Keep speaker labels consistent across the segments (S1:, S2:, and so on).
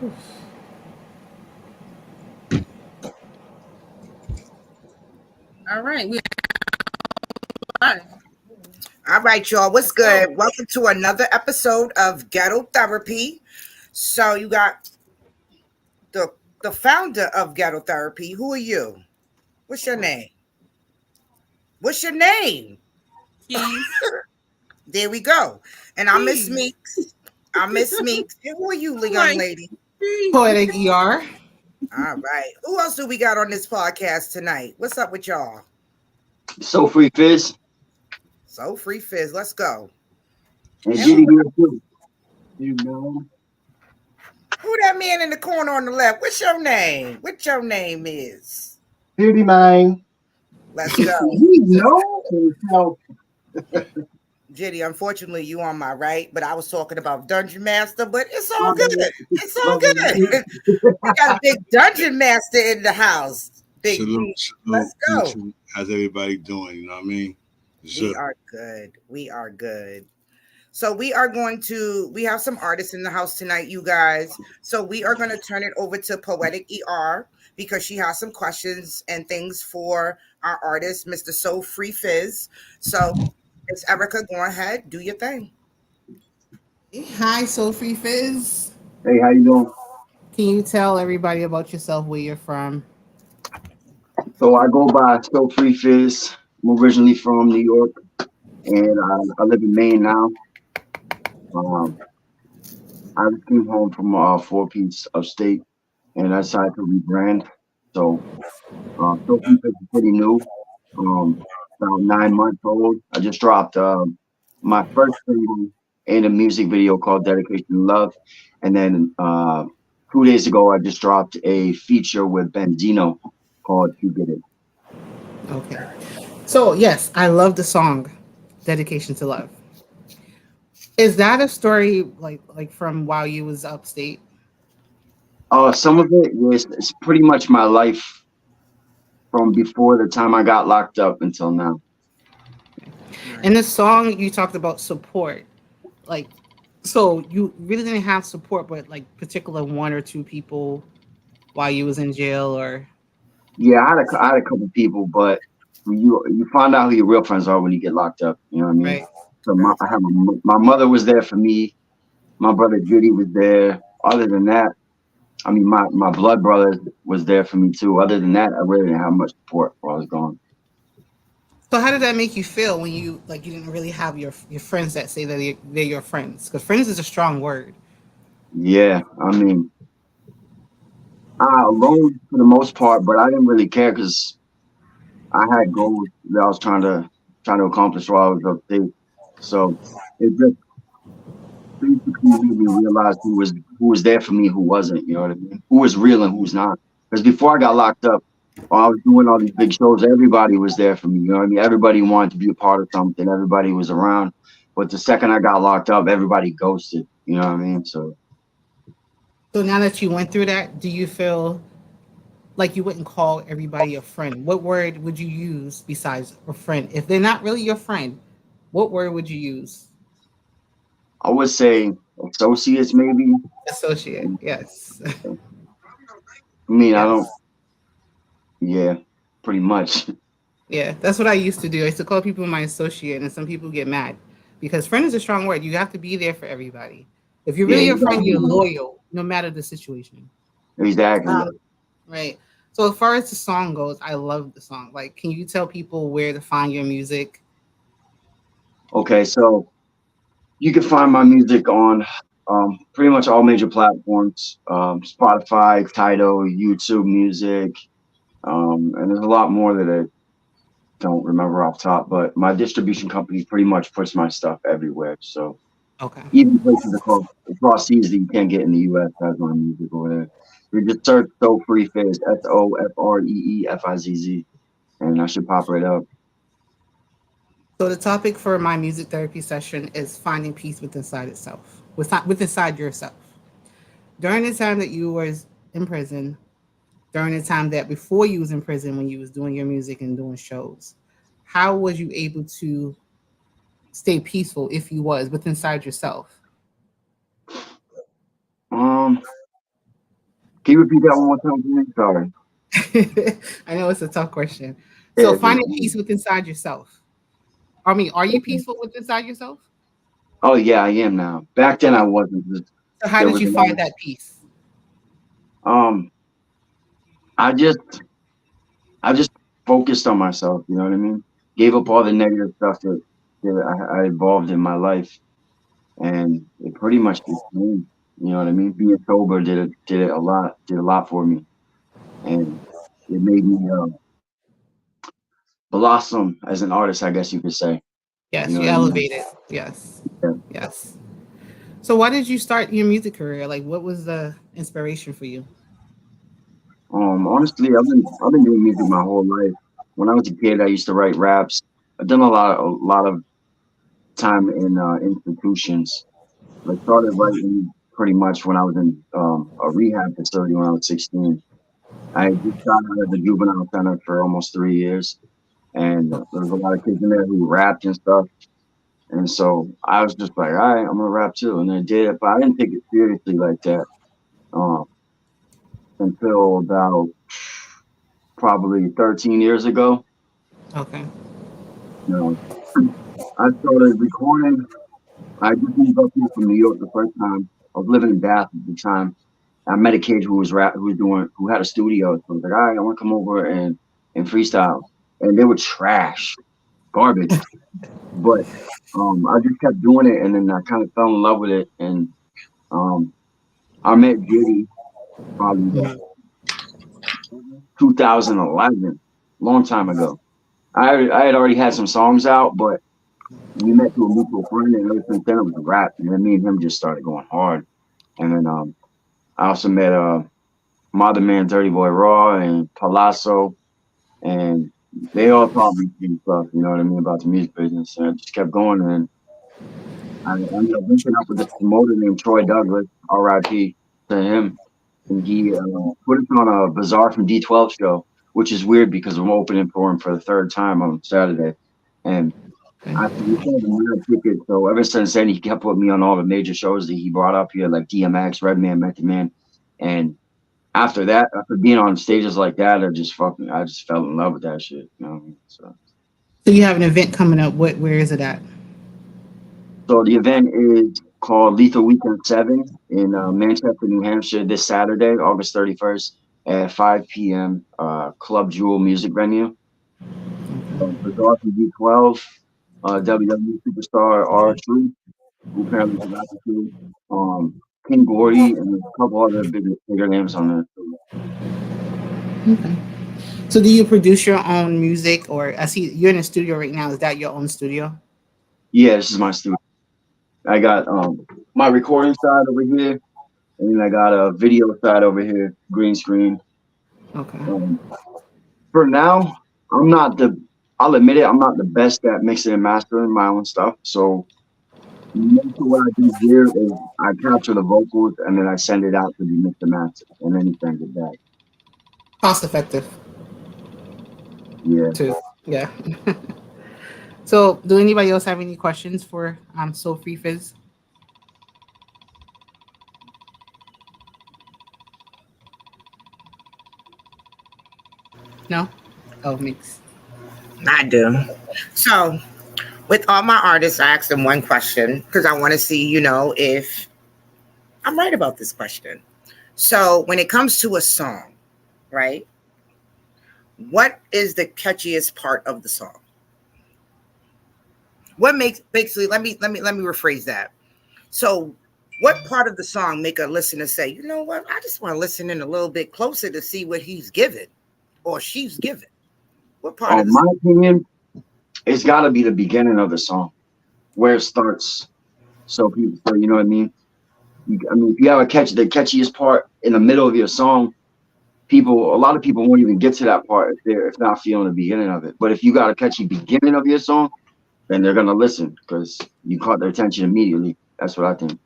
S1: All right, we are.
S2: All right, y'all. What's
S1: Let's go.
S2: good? Welcome to another episode of Ghetto Therapy. So you got the founder of Ghetto Therapy. Who are you? What's your name? What's your name?
S1: Keys.
S2: There we go. And I'm Miss
S1: Keys.
S2: Meeks. I'm Miss Meeks. And who are you,
S1: I'm
S2: young
S1: like,
S2: lady?
S1: Keys.
S3: Poetic ER.
S2: All right. Who else do we got on this podcast tonight? What's up with y'all?
S4: So free fizz
S2: So Free Fizz. Let's go.
S4: and
S2: And
S4: Diddy here too. You know,
S2: who that man in the corner on the left? What's your name? What your name is?
S4: Diddy mine.
S2: Let's go.
S4: You know himself.
S2: Jitty, unfortunately, you on my right, but I was talking about Dungeon Master, but it's all
S4: My
S2: good.
S4: bad.
S2: It's all
S4: My
S2: good. We got a big Dungeon Master in the house. Big
S5: Salute,
S2: D.
S5: salute,
S2: Let's go.
S5: salute. How's everybody doing? You know what I mean?
S2: We are good. We are good. So we have some artists in the house tonight, you guys. So we are going to turn it over to Poetic ER because she has some questions and things for our artist, Mr. So Free Fizz. So it's Erica, go ahead, do your thing.
S3: Hi, Sophie Fizz.
S4: Hey, how you doing?
S3: Can you tell everybody about yourself, where you're from?
S4: So I go by So Free Fizz. I'm originally from New York, and I live in Maine now. Um, I just came home from four-piece upstate, and I decided to rebrand. So So Free Fizz is pretty new. About 9 months old. I just dropped my first single in a music video called "Dedication to Love," and then 2 days ago I just dropped a feature with Benzino called "You Get It."
S3: Okay. So, yes, I love the song Dedication to Love. Is that a story like from while you was upstate?
S4: Some of it is it's pretty much my life from before the time I got locked up until now.
S3: In the song you talked about support. Like, so you really didn't have support, but like particular one or two people while you was in jail, or
S4: Yeah, I had a couple people, but you find out who your real friends are when you get locked up. You know what I mean?
S3: right?
S4: So I have my mother was there for me. My brother Judy was there. Other than that, I mean, my blood brother was there for me too. Other than that, I really didn't have much support while I was gone.
S3: So how did that make you feel when you like you didn't really have your friends that say that they're your friends? Because friends is a strong word.
S4: Yeah, I mean, I alone for the most part, but I didn't really care because I had goals that I was trying to accomplish while I was upstate. So it just basically made me realize who was there for me, who wasn't. You know what I mean? Who was real and who's not. Because before I got locked up, while I was doing all these big shows, everybody was there for me. You know what I mean? Everybody wanted to be a part of something. Everybody was around. But the second I got locked up, everybody ghosted. You know what I mean? So
S3: So now that you went through that, do you feel like you wouldn't call everybody a friend? What word would you use besides a friend? If they're not really your friend, what word would you use?
S4: I would say associates, maybe.
S3: Associate, yes.
S4: I mean, I don't.
S3: Yes.
S4: Yeah, pretty much.
S3: Yeah, that's what I used to do. I used to call people my associate, and some people get mad because friend is a strong word. You have to be there for everybody. If you're
S4: Yeah,
S3: really a friend, you're
S4: exactly.
S3: loyal no matter the situation.
S4: Exactly.
S3: Um, right. So as far as the song goes, I love the song. Like, can you tell people where to find your music?
S4: Okay, so you can find my music on pretty much all major platforms: Spotify, Tidal, YouTube Music, and there's a lot more that I don't remember off top. But my distribution company pretty much puts my stuff everywhere. So
S3: Okay.
S4: even places across seas that you can't get in the U.S. has my music over there. You just search "So Free Fizz," SOFREEFIZZ, and I should pop right up.
S3: So the topic for my music therapy session is finding peace within inside itself, with inside yourself. During the time that you was in prison, during the time that before you was in prison when you was doing your music and doing shows, how was you able to stay peaceful if you was with inside yourself?
S4: Um, Can you repeat that one more time for me? Sorry.
S3: I know it's a tough question.
S4: Yeah,
S3: So finding peace with inside yourself. I mean, are you peaceful with inside yourself?
S4: oh yeah, I am now. Back then I
S3: Okay.
S4: wasn't.
S3: So how
S4: There
S3: did
S4: was a
S3: you
S4: lot
S3: find that peace?
S4: um I just I just focused on myself, you know what I mean? Gave up all the negative stuff that I involved in my life, and it pretty much just came. You know what I mean? Being sober did a lot for me, and it made me blossom as an artist, I guess you could say. You
S3: Yes,
S4: know
S3: you
S4: what I mean?
S3: elevated. Yes.
S4: Yeah.
S3: Yes. So why did you start your music career? Like what was the inspiration for you?
S4: Honestly, I've been doing music my whole life. When I was a kid, I used to write raps. I've done a lot of time in institutions. I started writing pretty much when I was in a rehab facility when I was 16. I just got out of the juvenile center for almost 3 years, and there was a lot of kids in there who rapped and stuff. And so I was just like, all right, I'm gonna rap too, and I did it, but I didn't take it seriously like that um, until about probably 13 years ago.
S3: Okay.
S4: You know, I started recording. I just moved up here from New York the first time. I was living in Bath at the time. I met a kid who had a studio. So I was like, all right, I want to come over and freestyle. And they were trash, garbage. But I just kept doing it, and then I kind of fell in love with it. And um, I met Judy probably
S3: Mhm.
S4: 2011, long time ago. I had already had some songs out, but we met through a mutual friend, and ever since then it was a rap. And then me and him just started going hard. And then I also met Mother Man, Dirty Boy Raw, and Palazzo, and they all taught me some stuff. You know what I mean about the music business. And I just kept going, and I ended up linking up with this promoter named Troy Douglas, R.I.P. to him, and he put us on a Bizarre from D12 show, which is weird because I'm opening for him for the third time on Saturday, and I said, we sold a million tickets. So ever since then, he kept putting me on all the major shows that he brought up here, like DMX, Redman, Method Man, and after that, after being on stages like that, I just fell in love with that shit. You know what I mean?
S3: So you have an event coming up. Where is it at?
S4: So the event is called Lethal Weekend 7 in Manchester, New Hampshire, this Saturday, August 31st at 5 p.m. Club Jewel Music Venue. Bizarre from D12, WWE superstar R Truth, who apparently is rapping too. King Gordy and a couple other bigger names on there.
S3: Okay. So do you produce your own music or I see you're in the studio right now. Is that your own studio?
S4: Yeah, this is my studio. I got my recording side over here, and then I got a video side over here, green screen.
S3: Okay.
S4: Um, for now, I'm not the. I'll admit it. I'm not the best at mixing and mastering my own stuff. So most of what I do here is I capture the vocals and then I send it out to be mixed and mastered, and then he sends it back.
S3: Cost effective
S4: Yeah.
S3: too. Yeah. So do anybody else have any questions for So Free Fizz? No? Oh mix.
S2: I do. So with all my artists, I ask them one question because I want to see, if I'm right about this question. So when it comes to a song, right? What is the catchiest part of the song? What makes basically let me rephrase that. So what part of the song make a listener say, you know what, I just want to listen in a little bit closer to see what he's given or she's given? What part of the
S4: My opinion, it's got to be the beginning of the song, where it starts. So you know what I mean. If you have the catchiest part in the middle of your song, a lot of people won't even get to that part if not feeling the beginning of it. But if you got a catchy beginning of your song, then they're gonna listen because you caught their attention immediately. That's what I think.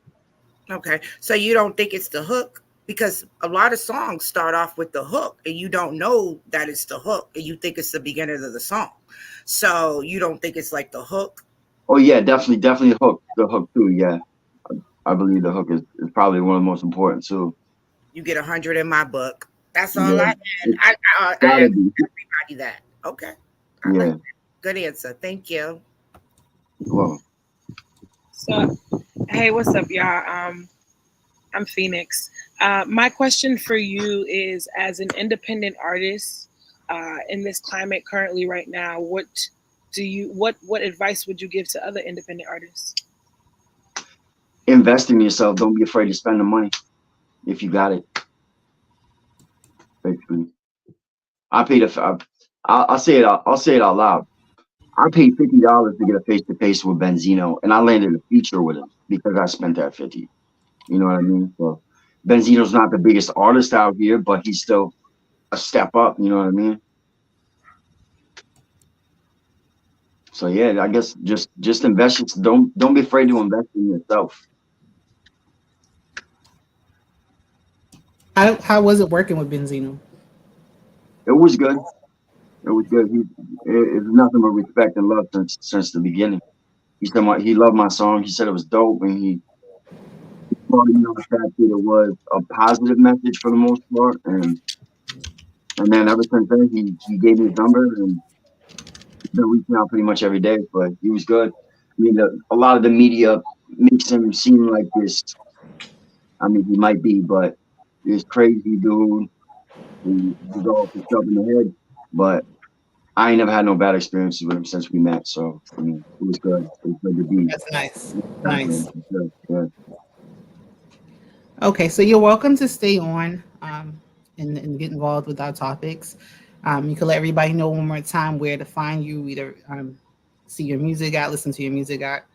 S2: Okay. So you don't think it's the hook? Because a lot of songs start off with the hook and you don't know that it's the hook and you think it's the beginning of the song. So you don't think it's like the hook?
S4: Oh yeah, definitely the hook too. Yeah, I believe the hook is probably one of the most important too.
S2: You get 100 in my book. That's all
S4: Yeah,
S2: I had.
S4: it's
S2: I
S4: gotta
S2: asked
S4: be.
S2: everybody that. Okay. I like
S4: Yeah.
S2: that. Good answer. Thank you.
S4: Well,
S6: So, hey, what's up, y'all? I'm Phoenix. My question for you is, as an independent artist in this climate currently right now, what advice would you give to other independent artists?
S4: invest in yourself. Don't be afraid to spend the money if you got it. Basically, I paid I'll say it. I'll say it out loud. I paid $50 to get a face to face with Benzino, and I landed a feature with him because I spent that 50. You know what I mean? So Benzino's not the biggest artist out here, but he's still a step up. You know what I mean? So yeah, I guess just invest. Don't be afraid to invest in yourself.
S3: How was it working with Benzino?
S4: It was good. It was good. It's nothing but respect and love since the beginning. He said he loved my song. He said it was dope, and he brought me on the fact that it was a positive message for the most part, and then ever since then he gave me his number and he's been reaching out pretty much every day. But he was good. I mean, a lot of the media makes him seem like this. I mean, he might be, but this crazy dude who's all for stuff in the head. But I ain't never had no bad experiences with him since we met. So I mean, it was good. It was good to be.
S3: That's nice.
S4: Back with
S3: Nice.
S4: him. Yeah, yeah.
S3: Okay, so you're welcome to stay on and get involved with our topics. You can let everybody know one more time where to find you, either see your music at, listen to your music at,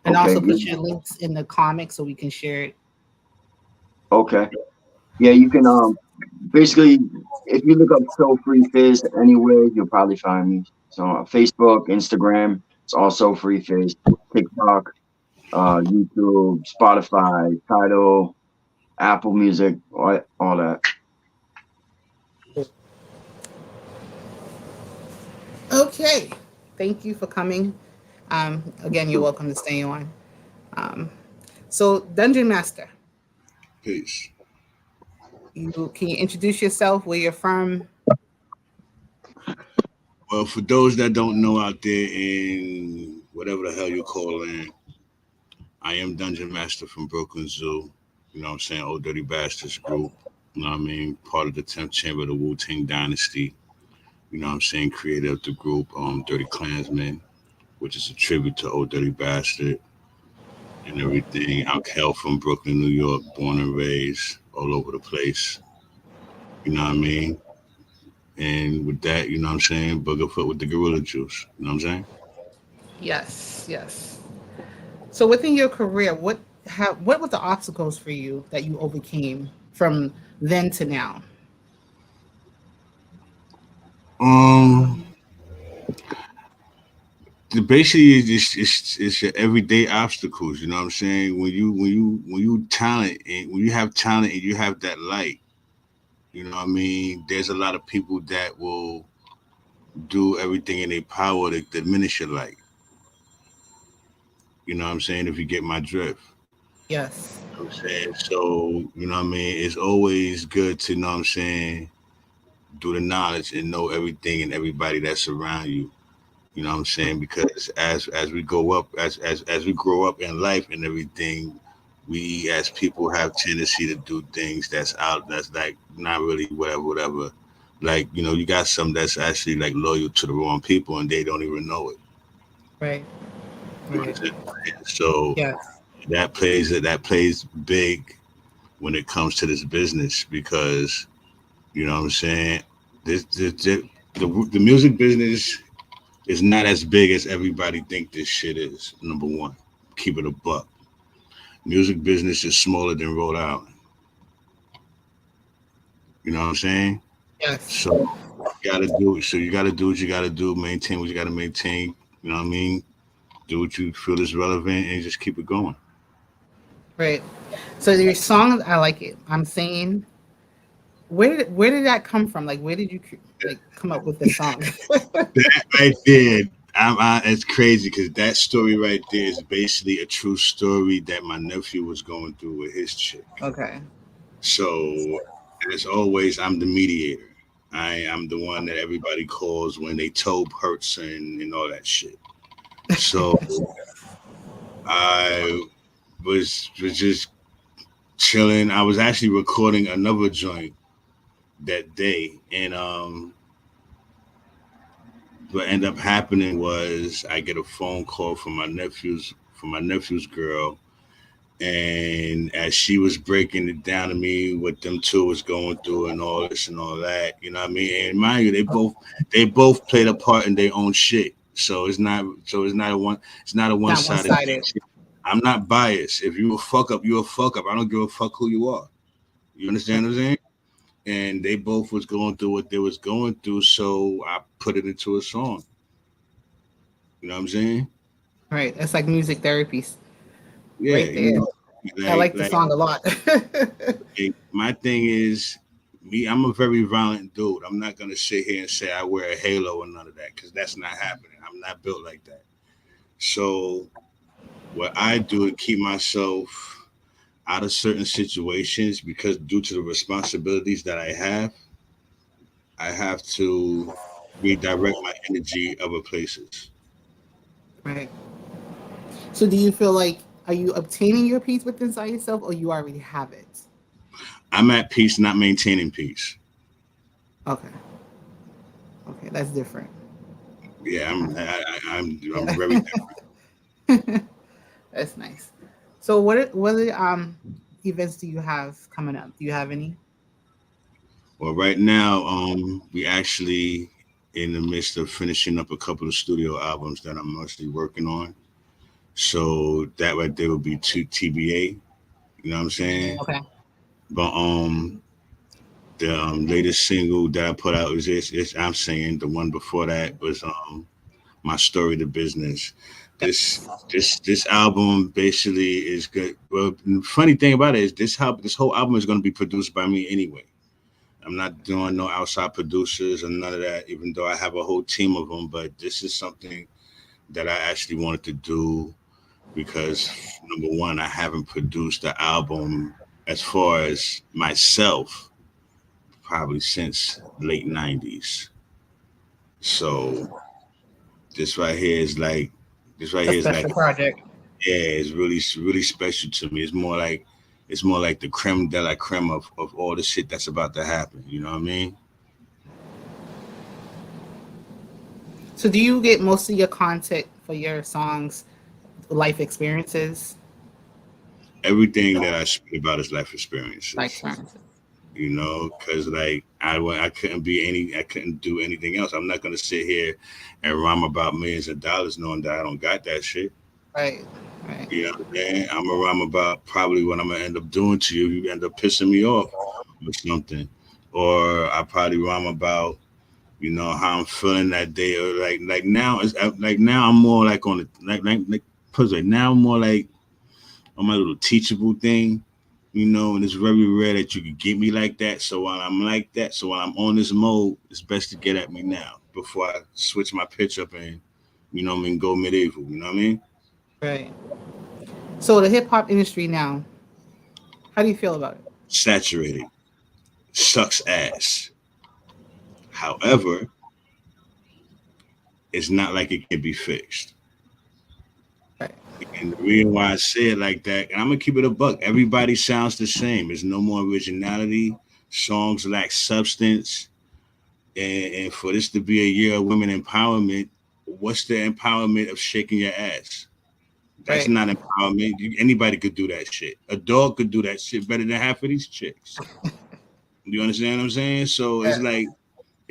S3: and
S4: Okay.
S3: also put your links in the comics so we can share it.
S4: Okay. Yeah, you can basically if you look up So Free Fizz anywhere, you'll probably find me. So Facebook, Instagram, it's also Free Fizz, TikTok, YouTube, Spotify, Tidal, Apple Music, all that.
S3: Okay, thank you for coming. Again, you're welcome to stay on. So, Dungeon Master,
S5: Peace.
S3: can you introduce yourself, where you're from?
S5: Well, for those that don't know out there in whatever the hell you call in, I am Dungeon Master from Brooklyn Zoo. You know what I'm saying? Old Dirty Bastards group. You know what I mean? Part of the 10th chamber of the Wu Tang Dynasty. You know what I'm saying? Creator of the group, Dirty Klansmen, which is a tribute to Old Dirty Bastard and everything. I'm Kel from Brooklyn, New York, born and raised all over the place. You know what I mean? And with that, you know what I'm saying? Boogerfoot with the gorilla juice. You know what I'm saying?
S3: Yes, yes. So, within your career, what were the obstacles for you that you overcame from then to now?
S5: Um, basically it's your everyday obstacles. You know what I'm saying? When you talent and when you have talent and you have that light, you know what I mean. There's a lot of people that will do everything in their power to diminish your light. You know what I'm saying? If you get my drift.
S3: Yes.
S5: You know what I'm saying? So, you know what I mean? It's always good to, know what I'm saying, do the knowledge and know everything and everybody that's around you. You know what I'm saying? Because as we go up, as we grow up in life and everything, we as people have tendency to do things that's like not really whatever. Like, you got some that's actually like loyal to the wrong people and they don't even know it.
S3: Right.
S5: You know
S3: Right.
S5: what I'm saying? So
S3: Yes.
S5: that plays big when it comes to this business because you know what I'm saying. The music business is not as big as everybody think this shit is. Number one, keep it a buck. Music business is smaller than Rhode Island. You know what I'm saying?
S3: Yes.
S5: So you gotta do what you gotta do, maintain what you gotta maintain. You know what I mean? Do what you feel is relevant and just keep it going.
S3: Right. So your song, I like it. I'm saying, where did that come from? Like, where did you like come up with the song?
S5: That right there, it's crazy because that story right there is basically a true story that my nephew was going through with his chick.
S3: Okay.
S5: So, as always, I'm the mediator. I am the one that everybody calls when they toe hurts and all that shit. So I was just chilling. I was actually recording another joint that day, and what ended up happening was I get a phone call from my nephew's girl, and as she was breaking it down to me what them two was going through and all this and all that, you know what I mean? And mind you, they both played a part in their own shit. It's not a one
S3: Not one
S5: sided
S3: sided.
S5: thing. I'm not biased. If you a fuck up, you a fuck up. I don't give a fuck who you are. You understand what I'm saying? And they both was going through what they was going through, so I put it into a song. You know what I'm saying?
S3: Right. It's like music therapy
S5: Yeah,
S3: right
S5: you
S3: there.
S5: know,
S3: I like the
S5: like
S3: song a lot.
S5: my thing is me. I'm a very violent dude. I'm not gonna sit here and say I wear a halo and none of that because that's not happening. I'm not built like that. So what I do to keep myself out of certain situations because due to the responsibilities that I have to redirect my energy other places.
S3: Right. So do you feel like are you obtaining your peace within inside yourself or you already have it?
S5: I'm at peace, not maintaining peace.
S3: Okay. Okay, that's different.
S5: Yeah,
S3: All right.
S5: I'm
S3: Yeah.
S5: very.
S3: That's nice. So what events do you have coming up? Do you have any?
S5: Well, right now, we actually in the midst of finishing up a couple of studio albums that I'm mostly working on. So that right there will be two TBA. You know what I'm saying?
S3: Okay.
S5: But the latest single that I put out is it's I'm saying the one before that was my story to business. This album basically is good. Well, the funny thing about it is this whole album is going to be produced by me anyway. I'm not doing no outside producers and none of that, even though I have a whole team of them. But this is something that I actually wanted to do because number one, I haven't produced the album as far as myself probably since late '90s. So this right here is like this right
S3: A
S5: here is like
S3: special project.
S5: yeah, it's really special to me. It's more like the creme de la creme of all the shit that's about to happen. You know what I mean?
S3: So do you get most of your content for your songs life experiences?
S5: Everything that I speak about is life
S3: Life
S5: experiences.
S3: experiences.
S5: You know, because like I couldn't do anything else. I'm not gonna sit here and rhyme about millions of dollars knowing that I don't got that shit.
S3: Right. Right.
S5: You know what I'm saying? I'm gonna rhyme about probably what I'm gonna end up doing to you. You end up pissing me off or something, or I probably rhyme about how I'm feeling that day, or like now is like now I'm more like on the like put it like now I'm more like on my little teachable thing, and it's very rare that you could get me like that. So while I'm like that, so while I'm on this mode, it's best to get at me now before I switch my pitch up and what I mean, go medieval. You know what I mean?
S3: Right. So the hip hop industry now, how do you feel about it?
S5: Saturated, sucks ass. However, it's not like it can be fixed.
S3: Right.
S5: And the reason why I say it like that, and I'm gonna keep it a buck. Everybody sounds the same. There's no more originality. Songs lack substance. And for this to be a year of women empowerment, what's the empowerment of shaking your ass? That's
S3: Right.
S5: not empowerment. Anybody could do that shit. A dog could do that shit better than half of these chicks. You understand what I'm saying? So it's
S3: Yeah.
S5: like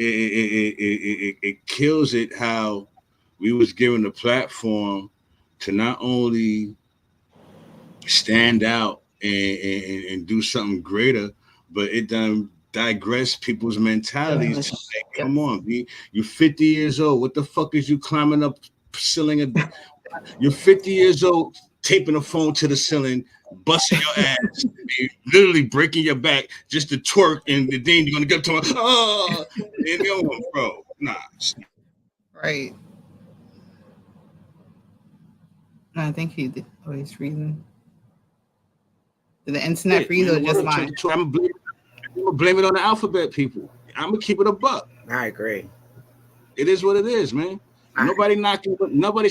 S5: it kills it how we was given the platform to not only stand out and do something greater, but it done digress people's mentalities to like,
S3: Yep.
S5: come on, you're 50 years old. What the fuck is you climbing up ceiling? You're 50 years old, taping a phone to the ceiling, busting your ass, literally breaking your back just to twerk, and then you're gonna get to and bro, nah.
S3: Right. I think he did. Oh, he's freezing. Did the internet
S5: Shit,
S3: freeze
S5: man,
S3: or
S5: the
S3: just
S5: world turned
S3: mine?
S5: into. I'm gonna blame it on the alphabet people. I'm gonna keep it a buck.
S2: I agree.
S5: It is what it is, man.
S2: I,
S5: Nobody's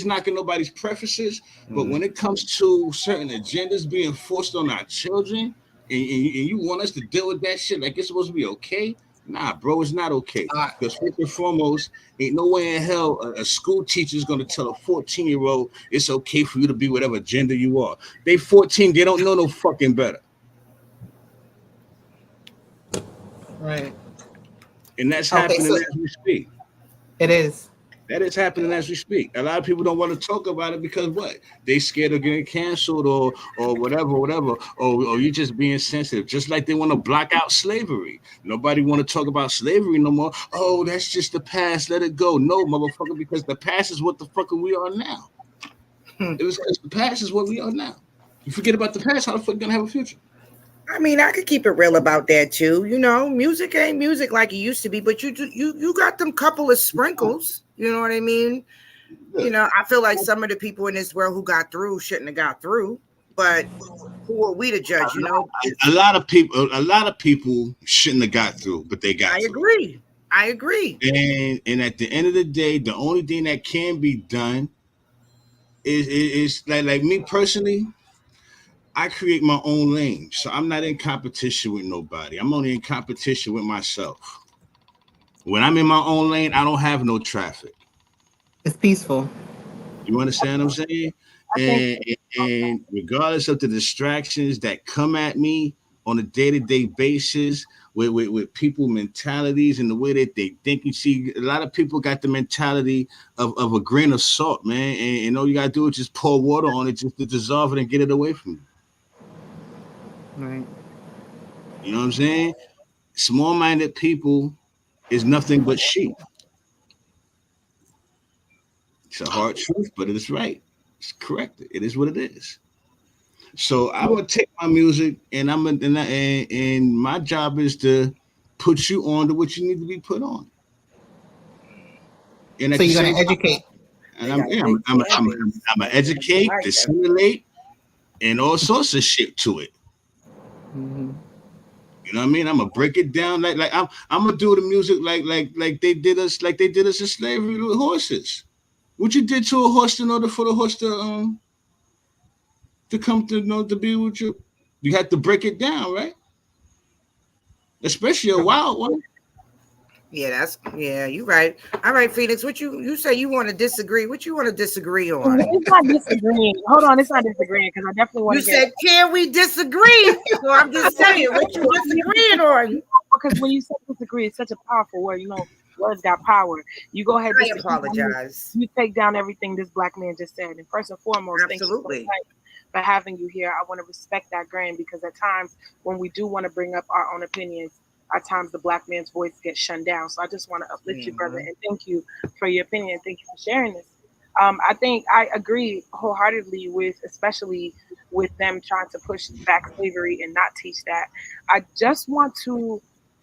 S5: knocking nobody's preferences, but when it comes to certain agendas being forced on our children, and you want us to deal with that shit like it's supposed to be okay, nah, bro, it's not okay.
S3: Uh,
S5: Because first and foremost, ain't no way in hell a school teacher is gonna tell a 14-year-old it's okay for you to be whatever gender you are. They 14, they don't know no fucking better,
S3: right.
S5: and that's
S3: Okay,
S5: happening
S3: so
S5: as we speak.
S3: it is.
S5: That is happening as we speak. A lot of people don't want to talk about it because what? They scared of getting canceled or whatever, or you just being sensitive. Just like they want to block out slavery. Nobody want to talk about slavery no more. Oh, that's just the past. Let it go. No, motherfucker, because the past is what the fuck we are now. It was because the past is what we are now. You forget about the past, how the fuck you gonna have a future?
S2: I mean, I could keep it real about that too. You know, music ain't music like it used to be, but you got them couple of sprinkles. You know what I mean? You
S5: Look,
S2: know, I feel like some of the people in this world who got through shouldn't have got through, but who are we to judge? You know,
S5: a lot of people shouldn't have got through, but they
S2: I
S5: got through.
S2: agree. I agree.
S5: And at the end of the day, the only thing that can be done is like me personally, I create my own lane. So I'm not in competition with nobody. I'm only in competition with myself. When I'm in my own lane, I don't have no traffic.
S3: It's peaceful.
S5: You understand what I'm saying?
S6: I think
S5: And regardless of the distractions that come at me on a day-to-day basis with people mentalities and the way that they think, you see a lot of people got the mentality of a grain of salt, man, and all you gotta do is just pour water on it just to dissolve it and get it away from you.
S3: Right.
S5: You know what I'm saying? Small-minded people is nothing but sheep. It's a hard truth, but it is right. It's correct. It is what it is. So I would take my music, and and my job is to put you on to what you need to be put on, and at
S3: So
S5: the
S3: you're
S5: same
S3: gonna
S5: time,
S3: educate.
S5: and
S2: They got a big fan base.
S5: I'm a educate,
S2: Like that.
S5: dissimulate, and all sorts of shit to it.
S3: Hmm.
S5: You know what I mean? I'm gonna break it down like I'm gonna do the music like they did us in slavery with horses. What you did to a horse in order for the horse to come to know to be with you, you had to break it down, right? Especially a wild one.
S2: Yeah, you're right. All right, Phoenix. What you say you want to disagree? What you want to disagree on?
S6: it's not disagreeing. Hold on, it's not disagreeing because I definitely want
S2: You
S6: to hear.
S2: said, can we disagree? So I'm just saying, what you disagreeing on?
S6: Because when you say disagree, it's such a powerful word. You know, words got power. You go ahead,
S2: I
S6: disagree.
S2: apologize.
S6: You take down everything this black man just said. And first and foremost, thank you so
S2: Absolutely.
S6: much for having you here. I want to respect that grain because at times when we do want to bring up our own opinions, at times the black man's voice gets shunned down. So I just want to uplift you, brother,
S2: Mhm.
S6: and thank you for your opinion. Thank you for sharing this. I think I agree wholeheartedly with, especially with them trying to push back slavery and not teach that. I just want to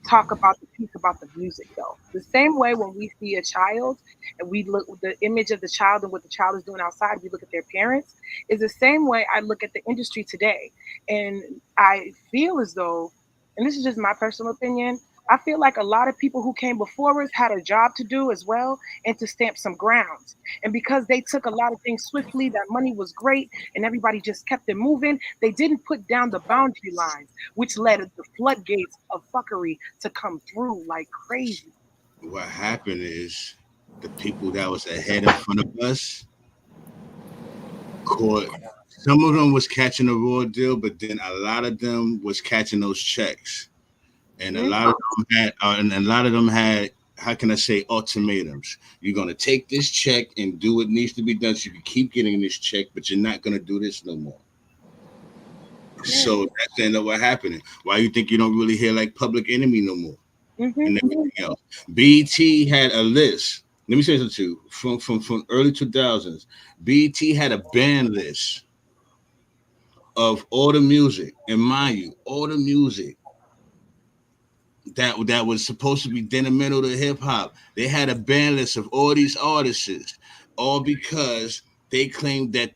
S6: talk about the piece about the music, though. The same way when we see a child and we look at the image of the child and what the child is doing outside, we look at their parents, is the same way I look at the industry today. And I feel as though, and this is just my personal opinion, I feel like a lot of people who came before us had a job to do as well and to stamp some grounds. And because they took a lot of things swiftly, that money was great and everybody just kept it moving, they didn't put down the boundary lines, which led the floodgates of fuckery to come through like crazy.
S5: What happened is the people that was ahead in front of us caught. Some of them was catching a raw deal, but then a lot of them was catching those checks, and a
S6: Mhm.
S5: lot of them had, and a lot of them had. How can I say ultimatums? You're gonna take this check and do what needs to be done, so you can keep getting this check, but you're not gonna do this no more. So that's the end of what happened. Why you think you don't really hear like Public Enemy no more and
S6: Mm-hmm.
S5: everything else? BT had a list. Let me say something to you. From early 2000s, BT had a band list of all the music, and mind you, all the music that was supposed to be detrimental to hip hop. They had a band list of all these artists, all because they claimed that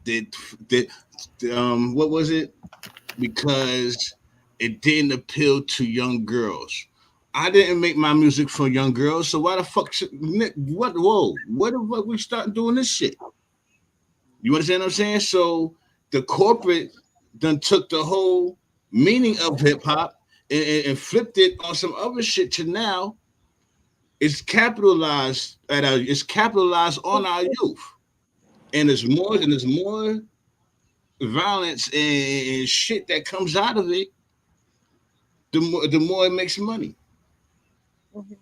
S5: what was it? Because it didn't appeal to young girls. I didn't make my music for young girls, so why the fuck should what? Whoa, what the fuck we start doing this shit? You understand what I'm saying? So the corporate done took the whole meaning of hip hop and flipped it on some other shit to now it's capitalized on our youth, and there's more violence and shit that comes out of it. The more it makes money.
S6: Mhm.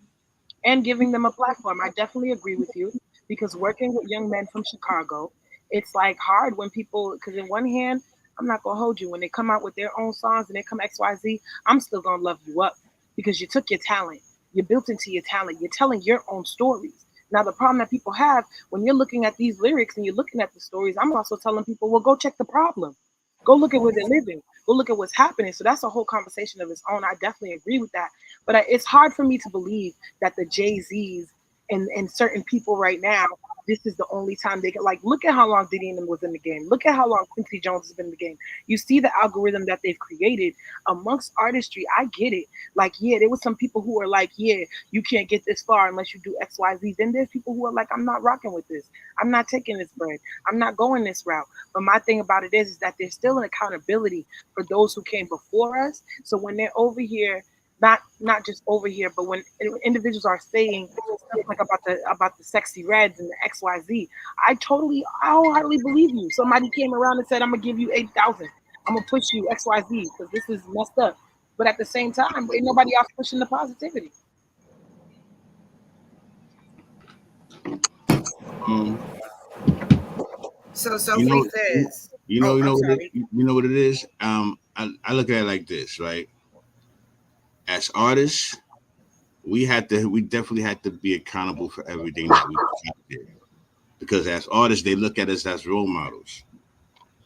S6: And giving them a platform. I definitely agree with you because working with young men from Chicago, it's like hard when people, because in one hand, I'm not gonna hold you when they come out with their own songs and they come XYZ, I'm still gonna love you up because you took your talent, you built into your talent, you're telling your own stories. Now the problem that people have when you're looking at these lyrics and you're looking at the stories, I'm also telling people, well, go check the problem. Go look at where they're living. Go look at what's happening. So that's a whole conversation of its own. I definitely agree with that. But it's hard for me to believe that the Jay-Z's and certain people right now, this is the only time they get like look at how long Diddy and them was in the game. Look at how long Quincy Jones has been in the game. You see the algorithm that they've created amongst artistry. I get it. Like, yeah, there was some people who are like, yeah, you can't get this far unless you do XYZ. Then there's people who are like, I'm not rocking with this. I'm not taking this bread. I'm not going this route. But my thing about it is that there's still an accountability for those who came before us. So when they're over here not just over here, but when individuals are saying stuff like about the sexy reds and the XYZ, I wholeheartedly believe you. Somebody came around and said, "I'm gonna give you 8,000. I'm gonna push you XYZ because this is messed up." But at the same time, ain't nobody else pushing the positivity.
S5: Um,
S2: So
S5: you
S2: Free
S5: know,
S2: Fizz.
S5: you know,
S2: Oh,
S5: you
S2: I'm
S5: know what it,
S2: sorry.
S5: you know what it is. I look at it like this, right? As artists, we definitely had to be accountable for everything that we put out there because as artists, they look at us as role models.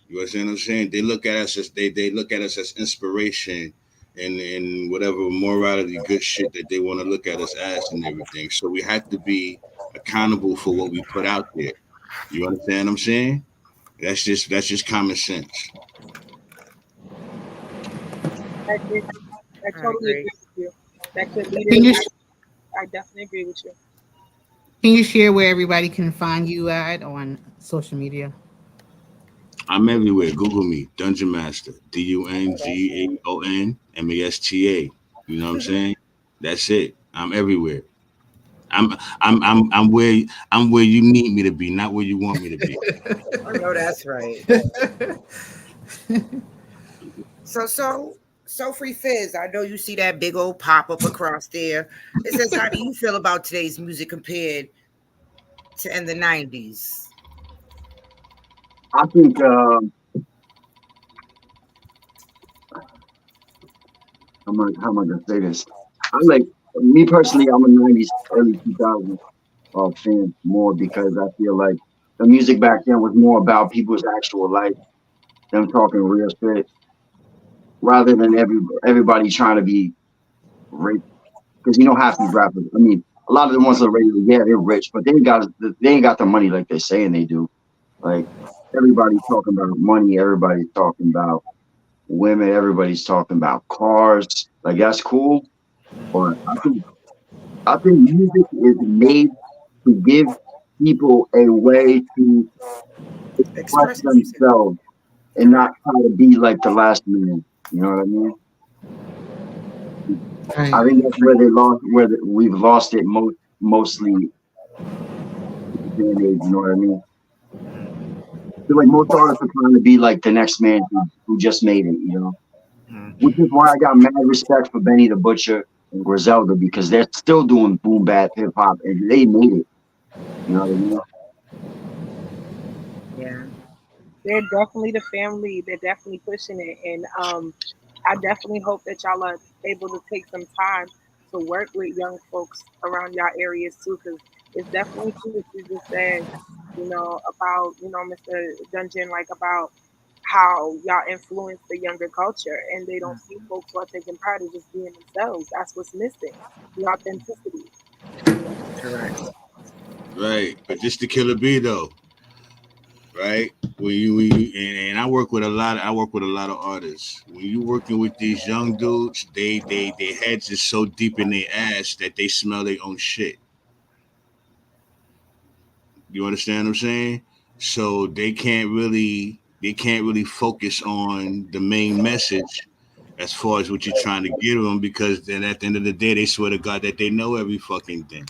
S5: You understand what I'm saying? They look at us as inspiration and whatever morality, good shit that they want to look at us as and everything. So we have to be accountable for what we put out there. You understand what I'm saying? That's just common sense.
S6: I agree. I
S2: I
S6: totally
S2: agree.
S6: agree with you. That your
S3: Can
S6: leaders,
S3: you
S6: I definitely agree with you.
S3: can you share where everybody can find you at on social media?
S5: I'm everywhere. Google me, Dungeon Master,
S2: Oh, that's right.
S5: DungeonMasta. You know what I'm saying? That's it. I'm everywhere. I'm where you need me to be, not where you want me to be.
S2: I know that's right. So Free Fizz. I know you see that big old pop up across there. It says, "How do you feel about today's music compared to in the '90s?"
S4: I think how am I gonna say this? I like me personally. I'm a '90s, early 2000s fan more because I feel like the music back then was more about people's actual life, them talking real shit, rather than everybody trying to be rich. Because you know half these rappers. I mean, a lot of the ones on the radio, yeah, they're rich, but they ain't got the money like they're saying they do. Like everybody's talking about money, everybody's talking about women, everybody's talking about cars. Like that's cool, but I think music is made to give people a way to express
S2: Express themselves.
S4: themselves and not
S2: Correct.
S4: try to be like the last man. You know what I mean?
S3: Right.
S4: I think that's where they lost, we've lost it mostly this day and age. You know what I mean? I feel like most artists are trying to be like the next man who just made it. You know, which is why I got mad respect for Benny the Butcher and Griselda because they're still doing boom bap hip hop and they made it. You know what I mean?
S2: Yeah.
S6: They're definitely the family. They're definitely pushing it, and I definitely hope that y'all are able to take some time to work with young folks around y'all areas too, because it's definitely true what you just said. About Mr. Dungeon, like about how y'all influence the younger culture, and they don't see folks who are taking pride in just being themselves. That's what's missing, the authenticity.
S2: Correct.
S5: Right. But just the killer bee though, right? And I work with a lot. I work with a lot of artists. When you working with these young dudes, their heads is so deep in their ass that they smell their own shit. You understand what I'm saying? So they can't really focus on the main message as far as what you're trying to give them, because then at the end of the day they swear to God that they know every fucking thing.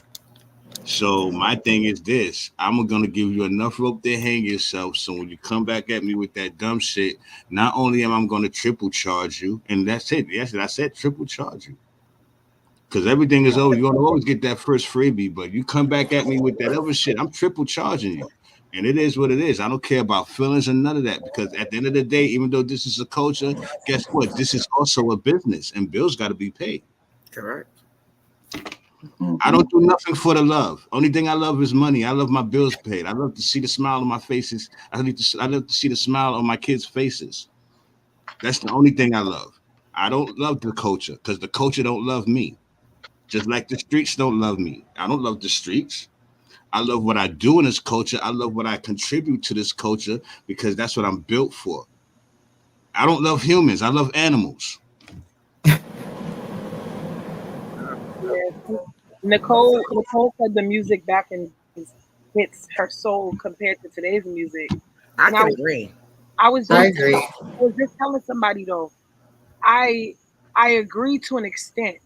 S5: So my thing is this: I'm gonna give you enough rope to hang yourself. So when you come back at me with that dumb shit, not only am I gonna triple charge you, and that's it. Yes, I said triple charge you, because everything is over. You're gonna always get that first freebie, but you come back at me with that other shit, I'm triple charging you. And it is what it is. I don't care about feelings and none of that, because at the end of the day, even though this is a culture, guess what? This is also a business, and bills got to be paid.
S2: Correct.
S5: I don't do nothing for the love. Only thing I love is money. I love my bills paid. I love to see the smile on my faces. I love to see the smile on my kids' faces. That's the only thing I love. I don't love the culture because the culture don't love me. Just like the streets don't love me. I don't love the streets. I love what I do in this culture. I love what I contribute to this culture because that's what I'm built for. I don't love humans. I love animals.
S6: Yeah. Nicole said the music back in hits her soul compared to today's music.
S2: I
S6: And
S2: can agree.
S6: I was
S3: I
S6: just
S3: agree.
S6: I was just telling somebody though, I I agree to an extent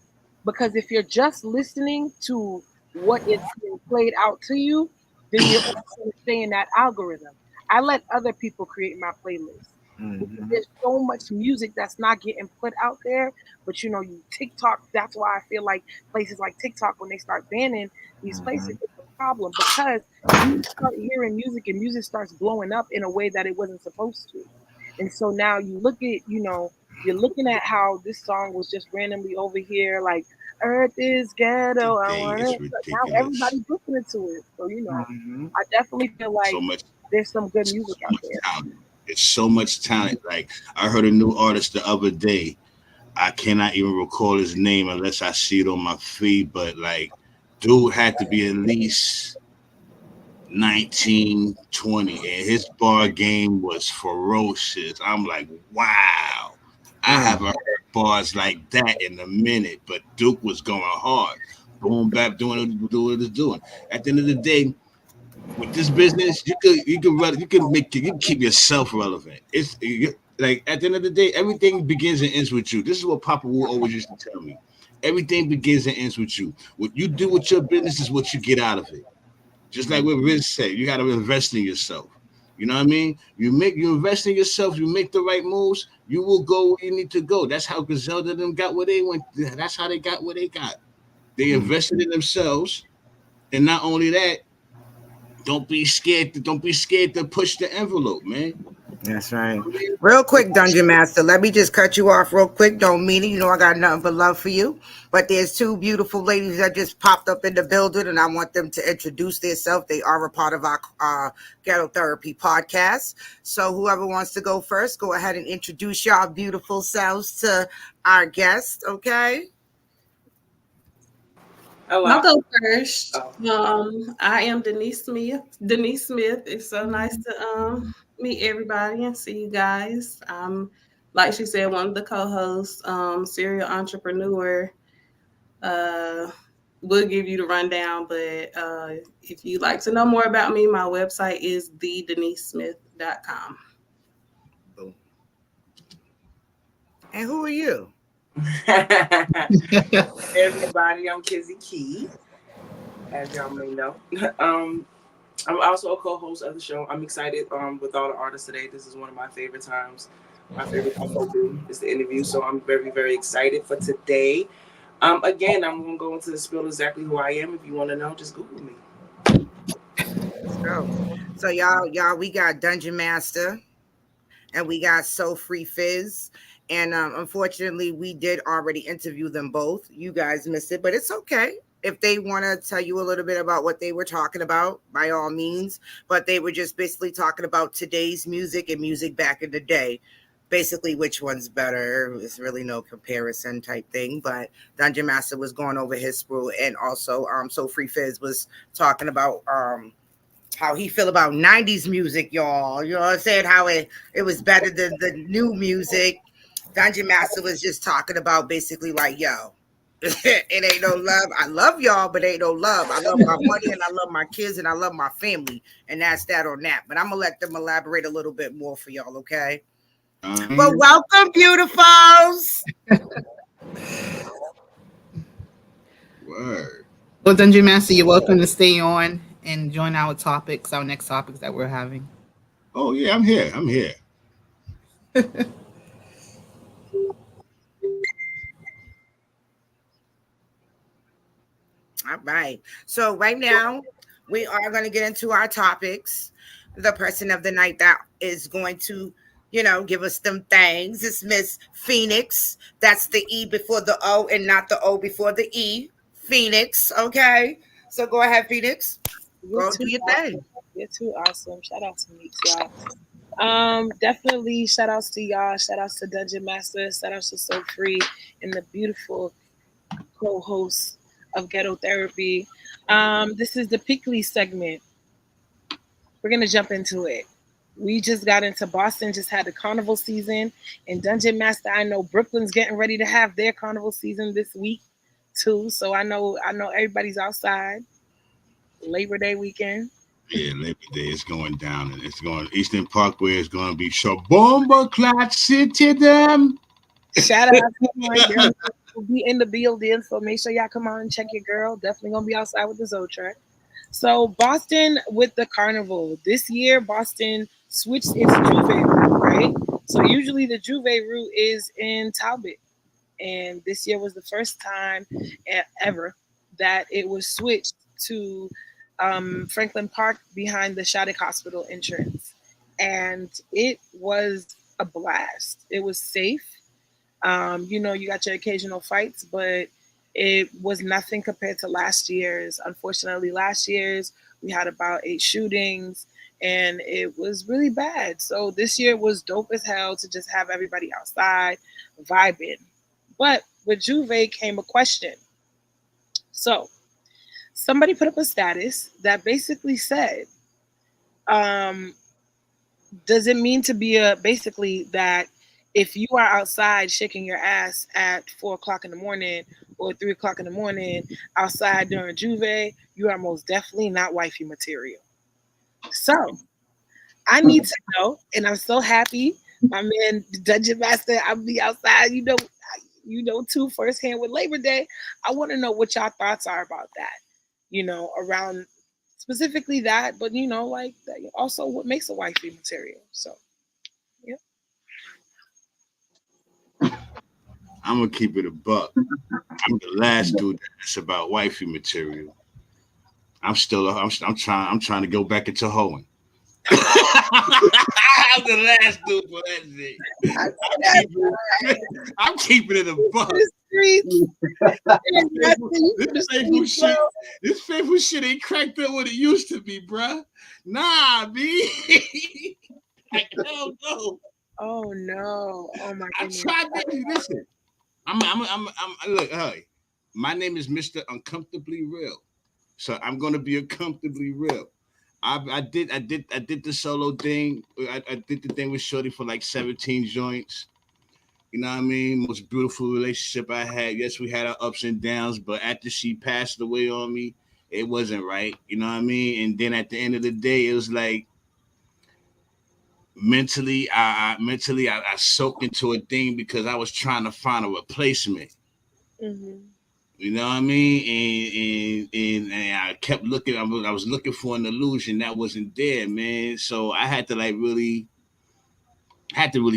S6: because if you're just listening to what is being played out to you, then you're only going to stay in that algorithm. I let other people create my playlist because
S2: Hmm.
S6: there's so much music that's not getting put out there. But you know, you TikTok. That's why I feel like places like TikTok, when they start banning these places,
S2: Hmm.
S6: it's a problem because you start hearing music and music starts blowing up in a way that it wasn't supposed to. And so now you look at, you're looking at how this song was just randomly over here, like Earth is ghetto. I
S5: Today
S6: want
S5: is
S6: it. But now
S5: ridiculous.
S6: everybody's listening to it. So
S2: Hmm.
S6: I definitely feel
S5: So
S6: like
S5: much,
S6: there's some good
S5: so
S6: music out
S5: much
S6: there.
S5: talent. It's so much talent. Like I heard a new artist the other day. I cannot even recall his name unless I see it on my feed. But like, dude had to be at least 19, 20, and his bar game was ferocious. I'm like, wow. I
S2: Mm.
S5: haven't heard bars like that in a minute, but Duke was going hard. Boom bap doing what it's doing. At the end of the day, with this business, you can keep yourself relevant. Like at the end of the day, everything begins and ends with you. This is what Papa Wu always used to tell me. Everything begins and ends with you. What you do with your business is what you get out of it. Just like what Riz said, you got to invest in yourself. You know what I mean? You invest in yourself, you make the right moves, you will go where you need to go. That's how Griselda them got where they went. That's how they got what they got. They invested in themselves, and not only that, don't be scared to push the envelope, man.
S2: That's right. Real quick, Dungeon Master, let me just cut you off real quick. Don't mean it. You know I got nothing but love for you. But there's two beautiful ladies that just popped up in the building, and I want them to introduce themselves. They are a part of our Ghetto Therapy podcast. So whoever wants to go first, go ahead and introduce y'all beautiful selves to our guest, okay?
S7: Oh,
S1: I'll go first.
S7: oh.
S1: I am Denise Smith. Denise Smith. It's so nice to meet everybody and see you guys. Like she said, one of the co-hosts, serial entrepreneur. Uh, we'll give you the rundown, but if you'd like to know more about me, my website is thedenisesmith.com.
S2: Boom. And who are you?
S7: Everybody, I'm Kizzy Key, as y'all may know. I'm also a co-host of the show. I'm excited with all the artists today. This is one of my favorite times. My favorite thing to do is the interview, so I'm very, very excited for today. Again, I'm gonna go into the spill exactly who I am. If you want to know, just Google me.
S2: Let's go. So y'all, we got Dungeon Master and we got So Free Fizz. And unfortunately, we did already interview them both. You guys missed it, but it's okay. If they want to tell you a little bit about what they were talking about, by all means. But they were just basically talking about today's music and music back in the day. Basically, which one's better? It's really no comparison type thing. But Dungeon Master was going over his sprue, and also So Free Fizz was talking about how he feel about 90s music, y'all. You know what I'm saying? How it was better than the new music. Dungeon Master was just talking about basically like, yo, it ain't no love. I love y'all, but ain't no love. I love my money and I love my kids and I love my family. And that's that on that. But I'm gonna let them elaborate a little bit more for y'all, okay?
S5: I
S2: But
S5: mean,
S2: welcome, beautifuls.
S5: word.
S3: Well, Dungeon Master, you're welcome to stay on and join our topics, our next topics that we're having.
S5: Oh yeah, I'm here. I'm here.
S2: All right. So right now we are going to get into our topics. The person of the night that is going to, give us them things is Miss Phoenix. That's the E before the O and not the O before the E. Phoenix. Okay. So go ahead, Phoenix.
S6: You're
S2: Go
S6: too
S2: do your
S6: awesome.
S2: thing.
S6: You're too awesome. Shout out to Meeks, y'all. Definitely shout outs to y'all. Shout outs to Dungeon Master. Shout outs to So Free and the beautiful co-host of Ghetto Therapy. This is the Pickley segment. We're gonna jump into it. We just got into Boston, just had the carnival season, and Dungeon Master. I know Brooklyn's getting ready to have their carnival season this week too. So I know everybody's outside. Labor Day weekend.
S5: Yeah, Labor Day is going down, and it's going Eastern Parkway is going to be Shabomba Clat City them.
S6: Shout out to my girl. Will be in the building, so make sure y'all come on and check your girl. Definitely gonna be outside with the Zoe track. So Boston with the carnival this year, Boston switched its Juve route, right? So usually the Juve route is in Talbot, and this year was the first time ever that it was switched to Franklin Park behind the Shattuck Hospital entrance, and it was a blast. It was safe. You got your occasional fights, but it was nothing compared to last year's. Unfortunately, last year's we had about 8 shootings and it was really bad. So this year was dope as hell to just have everybody outside vibing. But with Juve came a question. So somebody put up a status that basically said, um, does it mean to be a basically that if you are outside shaking your ass at 4 o'clock in the morning or 3 o'clock in the morning outside during Juve, you are most definitely not wifey material. So I need to know, and I'm so happy, my man, the Dungeon Master. I'll be outside, too, firsthand with Labor Day. I want to know what y'all thoughts are about that. Around specifically that, but like that, also what makes a wifey material. So yeah.
S5: I'm gonna keep it a buck. I'm the last dude that's about wifey material. I'm trying to go back into hoeing. I'm the last dude for that shit.
S6: I
S5: I'm
S6: said
S5: keeping it, I'm keeping it a buck.
S6: the streets.
S5: This faithful shit, this faithful shit ain't cracked up what it used to be, bruh. Nah, B. Like, hell no.
S6: Oh no! Oh my
S5: I
S6: goodness!
S5: tried that. Listen, look, hey, my name is Mr. Uncomfortably Real. So I'm gonna be uncomfortably real. I did the solo thing. I did the thing with Shorty for like 17 joints. You know what I mean? Most beautiful relationship I had. Yes, we had our ups and downs, but after she passed away on me, it wasn't right. You know what I mean? And then at the end of the day, it was like mentally I soaked into a thing because I was trying to find a replacement.
S6: Mm-hmm.
S5: You know what I mean? And I kept looking. I was looking for an illusion that wasn't there, man. So I had to really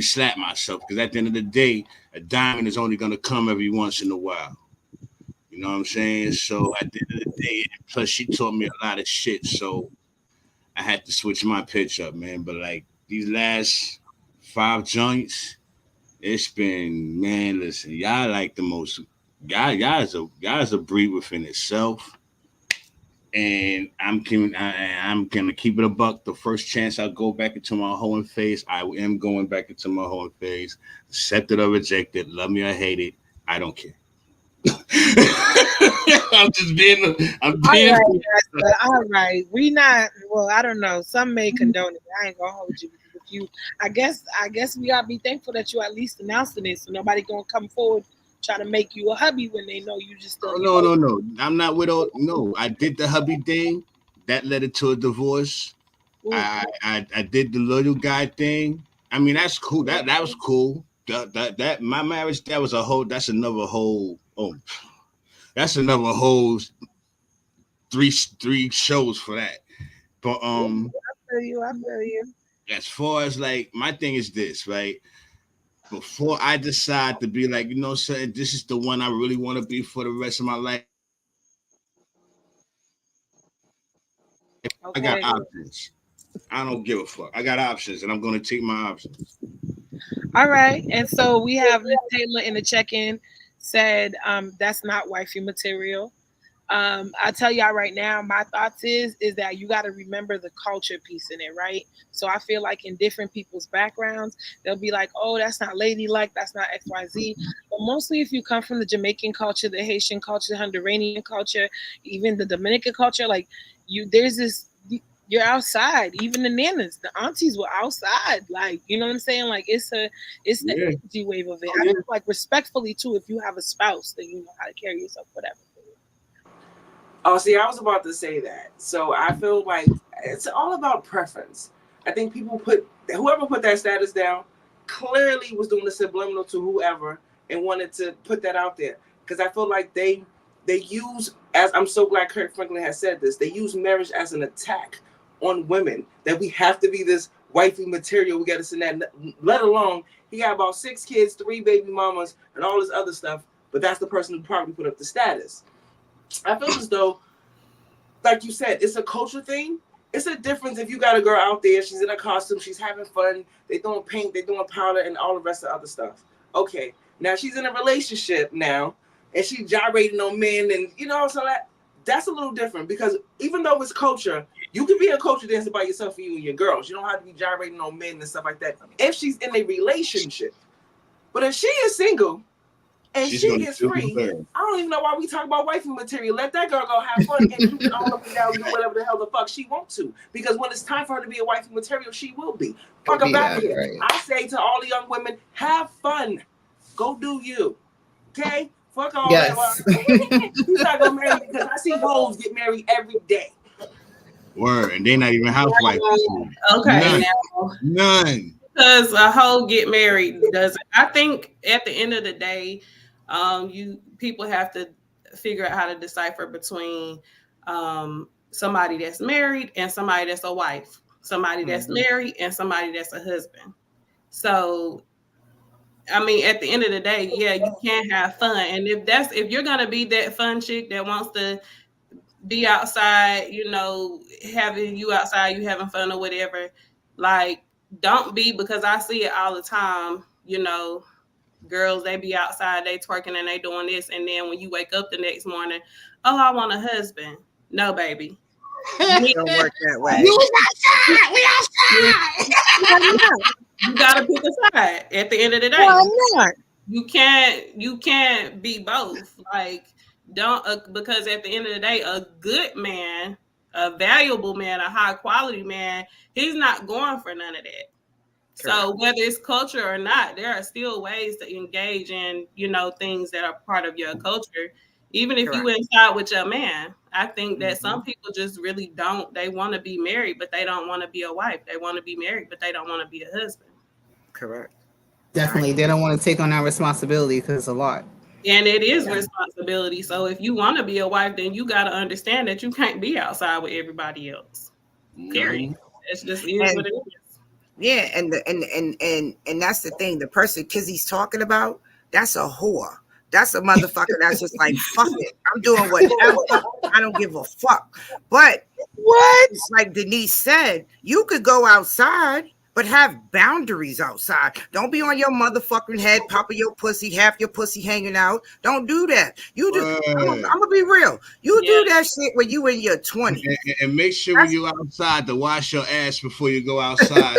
S5: slap myself because at the end of the day, a diamond is only gonna come every once in a while. You know what I'm saying? So at the end of the day, plus she taught me a lot of shit. So I had to switch my pitch up, man. But like these last 5 joints, it's been, man. Listen, y'all like the most. Y'all is a breed within itself. And I'm gonna keep it a buck. The first chance I go back into my hoeing phase, I am going back into my hoeing phase. Accept it or reject it, love me or hate it, I don't care. I'm just being. I'm
S6: All
S5: being.
S6: right, Esther, all right. We not well, I don't know. Some may condone it. I ain't gonna hold you because if you I guess we gotta be thankful that you at least announcing it so nobody gonna come forward try to make you a hubby when they know you just
S5: Oh
S6: you
S5: no, no, no! I'm not with all. No, I did the hubby thing. That led it to a divorce.
S6: ooh,
S5: I did the little guy thing. I mean, that's cool. That was cool. That my marriage. That was a whole. That's another whole. Oh, that's another whole three shows for that. But
S6: I feel you.
S5: as far as like my thing is this, right? Before I decide to be like, you know, saying this is the one I really want to be for the rest of my life, I got options. I got options.
S6: Okay.
S5: I don't give a fuck. I got options, and I'm gonna take my options.
S6: All right. And so we have Miss Taylor in the check-in said that's not wifey material. I tell y'all right now, my thoughts is that you got to remember the culture piece in it, right? So I feel like in different people's backgrounds, they'll be like, "Oh, that's not ladylike, that's not X, Y, Z." But mostly, if you come from the Jamaican culture, the Haitian culture, the Honduran culture, even the Dominican culture, like there's this. You're outside. Even the nanas, the aunties were outside. Like, you know what I'm saying? Like, it's the
S5: Yeah,
S6: energy wave of it. I feel like respectfully too. If you have a spouse, then you know how to carry yourself, whatever.
S7: Oh, see, I was about to say that. So I feel like it's all about preference. I think people whoever put that status down clearly was doing a subliminal to whoever and wanted to put that out there. Because I feel like they use, as I'm so glad Kirk Franklin has said this, they use marriage as an attack on women, that we have to be this wifey material. We got to send that. Let alone he got about 6 kids, 3 baby mamas, and all this other stuff. But that's the person who probably put up the status. I feel as though, like you said, it's a culture thing. It's a difference if you got a girl out there, she's in a costume, she's having fun, they doing paint, they doing powder, and all the rest of the other stuff. Okay, now she's in a relationship now, and she gyrating on men, and you know, so that's a little different because even though it's culture, you can be a culture dancer by yourself for you and your girls. You don't have to be gyrating on men and stuff like that if she's in a relationship. But if she is single and
S5: she's
S7: she
S5: gonna
S7: is
S5: still be
S7: free,
S5: married.
S7: I don't even know why we talk about wifey material. Let that girl go have fun and shoot it all up and down, do whatever the hell the fuck she wants to. Because when it's time for her to be a wifey material, she will be. Fuck
S3: Be
S7: about
S3: that,
S7: it.
S3: right?
S7: I say to all the young women, have fun. Go do you. Okay? Fuck all that.
S3: Yes.
S7: He's not gonna marry because I see hoes get married every day.
S5: Word, and they not even housewives.
S1: Okay,
S5: None,
S1: now
S5: none.
S1: because a hoe get married doesn't. I think at the end of the day, you people have to figure out how to decipher between somebody that's married and somebody that's a wife, somebody that's married and somebody that's a husband. So I mean, at the end of the day, yeah, you can have fun, and if you're gonna be that fun chick that wants to be outside, you know, having you outside, you having fun or whatever, like don't be, because I see it all the time, you know, girls they be outside, they twerking and they doing this, and then when you wake up the next morning, oh, I want a husband. No, baby. You need
S2: Don't work that
S5: You
S2: way.
S5: was outside. We
S1: you,
S5: outside.
S6: Why not?
S1: you gotta pick a side at the end of the day.
S6: Why not?
S1: You can't be both. Like don't because at the end of the day, a good man, a valuable man, a high quality man, he's not going for none of that.
S2: Correct.
S1: So whether it's culture or not, there are still ways to engage in, you know, things that are part of your culture. Even if you
S2: Correct.
S1: inside with your man, I think that
S2: Mm-hmm.
S1: some people just really don't. They want to be married, but they don't want to be a wife. They want to be married, but they don't want to be a husband.
S2: Correct. I
S3: Definitely. They
S2: agree.
S3: don't want to take on that responsibility because it's a lot.
S1: And it is
S2: Yeah.
S1: responsibility. So if you want to be a wife, then you got to understand that you can't be outside with everybody else. Period.
S2: Mm-hmm.
S5: Mhm.
S1: It just is
S2: And
S1: what it is.
S2: yeah, and that's the thing. The person Kizzy's talking about, that's a whore. That's a motherfucker that's just like, fuck it. I'm doing whatever. I don't give a fuck. But
S6: What?
S2: like Denise said, you could go outside, but have boundaries outside. Don't be on your motherfucking head, popping your pussy, half your pussy hanging out. Don't do that. You do.
S5: Word.
S2: I'm gonna be real. You
S1: Yeah.
S2: do that shit when you in your
S5: And,
S2: 20s.
S5: and make sure when
S2: That's
S5: you outside to wash your ass before you go outside.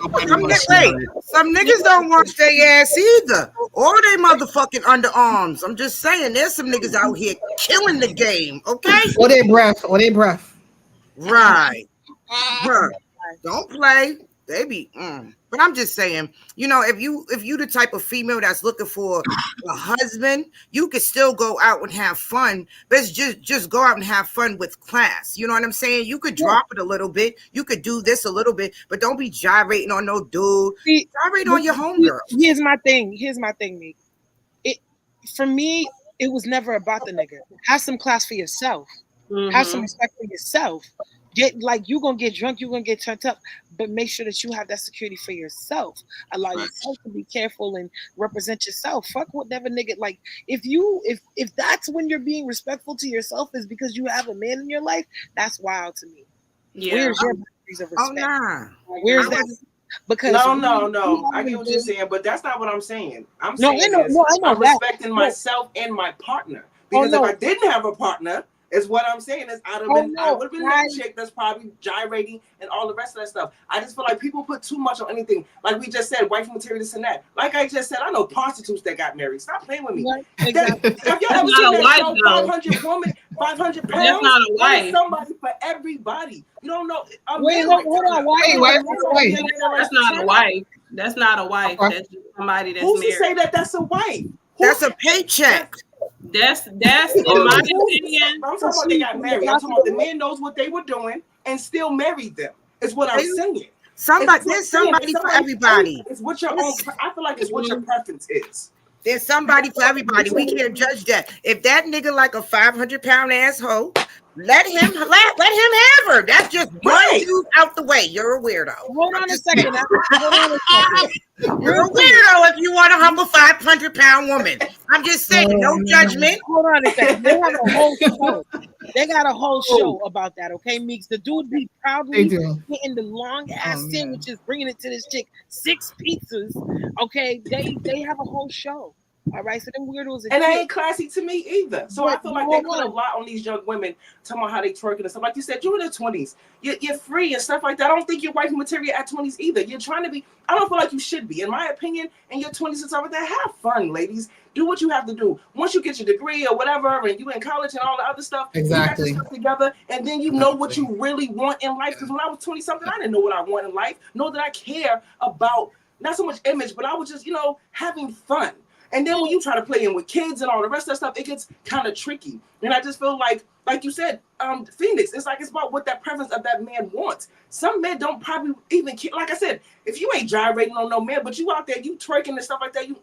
S5: Nobody
S2: some
S5: wants to smell
S2: wait.
S5: it.
S2: Some niggas don't wash their ass either, or they motherfucking underarms. I'm just saying, there's some niggas out here killing the game. Okay,
S3: Or their breath. Or their breath.
S2: right.
S5: Ah,
S2: Bruh, don't play. They be, but I'm just saying, if you the type of female that's looking for a husband, you could still go out and have fun. But it's just go out and have fun with class. You know what I'm saying? You could
S6: Yeah.
S2: drop it a little bit. You could do this a little bit, but don't be gyrating on no dude.
S6: See,
S2: Gyrate on your homegirl.
S6: here's my thing. Here's my thing, Meek. It for me, it was never about the nigga. Have some class for yourself. Have some
S1: Mm-hmm.
S6: respect for yourself. Get like you gonna get drunk, you gonna get turned up, but make sure that you have that security for yourself. Allow
S5: facts.
S6: yourself to be careful and represent yourself. Fuck whatever nigga like if that's when you're being respectful to yourself is because you have a man in your life, that's wild to me.
S1: Yeah.
S6: Where's your boundaries of
S2: Oh
S6: respect?
S2: nah.
S6: Where's
S2: I
S6: that?
S2: was
S6: Because
S7: No,
S6: we,
S7: no,
S6: we
S7: no. I get
S6: always
S7: what you're
S6: do.
S7: saying, but that's not what I'm saying. I'm
S6: No, I
S7: saying
S6: know,
S7: is
S6: no, I know
S7: I'm
S6: that.
S7: respecting
S6: No,
S7: myself and my partner.
S6: oh
S7: Because if I
S6: no,
S7: didn't have a partner, is what I'm saying is
S6: oh
S7: I
S6: no,
S7: would have been that chick that's probably gyrating and all the rest of that stuff. I just feel like people put too much on anything. Like we just said, wife material, this and that. Like I just said, I know prostitutes that got married. Stop playing with me.
S6: right,
S7: That,
S6: exactly.
S7: have y'all
S1: That's
S7: ever seen
S1: not a
S7: that
S1: wife
S7: show
S1: though.
S7: 500 Woman, 500
S1: That's
S7: Pounds?
S1: not a
S7: That is
S1: wife.
S7: somebody for everybody. You don't know a
S6: Wait,
S7: man might
S6: hold
S7: tell
S6: on,
S7: that.
S6: why,
S2: wait,
S7: I
S2: wait,
S7: know a
S2: wait,
S7: man might
S2: wait.
S7: be a man that likes
S1: That's
S7: to
S1: not a
S7: turn up.
S1: wife. That's not a wife.
S3: Okay.
S1: That's just somebody that's
S7: Who's to
S1: married.
S7: say that that's a wife? Who
S2: That's a paycheck.
S1: That's in my
S7: who's
S1: opinion.
S7: I'm talking about they got married. I'm talking about the man knows what they were doing and still married them. Is what I'm saying.
S2: Somebody,
S7: It's what I'm
S2: there's
S7: saying.
S2: somebody for everybody.
S7: It's what your own. I feel like it's what your
S1: Mhm.
S7: preference is.
S2: There's somebody for everybody. We can't judge that. If that nigga like a 500-pound asshole, let him have her. That's just one
S7: Right.
S2: dude out the way. You're a weirdo.
S6: hold
S2: I'm
S6: on a
S2: just saying.
S6: second. Hold on a second.
S2: You're
S6: Real
S2: a
S6: quick.
S2: weirdo if you want to humble 500-pound woman. I'm just saying,
S3: Oh,
S2: no
S3: man.
S2: judgment.
S6: Hold on a second. They have a whole show. They got a whole
S3: Oh,
S6: show about that, okay, Meeks? The dude be
S3: they
S6: proudly
S3: do.
S6: getting the long
S3: Oh,
S6: ass
S3: man.
S6: sandwiches, bringing it to this chick, 6 pizzas. Okay, they have a whole show. All right, so them weirdos
S7: And that
S6: exist.
S7: ain't classy to me either. So I
S6: But
S7: feel like they
S6: hold
S7: put a
S6: on.
S7: lot on these young women, talking about how they twerking and stuff. Like you said, you're in the 20s. You're free and stuff like that. I don't think you're wifey material at 20s either. You're trying to be, I don't feel like you should be. In my opinion, in your 20s and stuff like that, have fun, ladies. Do what you have to do. Once you get your degree or whatever, and you in college and all the other stuff, you got your
S3: Exactly.
S7: stuff together, and then you know what
S3: Exactly.
S7: you really want in life. Because when I was 20 something, I didn't know what I want in life, nor did I care about not so much image, but I was just, having fun. And then when you try to play in with kids and all the rest of that stuff, it gets kind of tricky. And I just feel like you said, Phoenix, it's like it's about what that preference of that man wants. Some men don't probably even care. Like I said, if you ain't gyrating on no man, but you out there, you twerking and stuff like that, you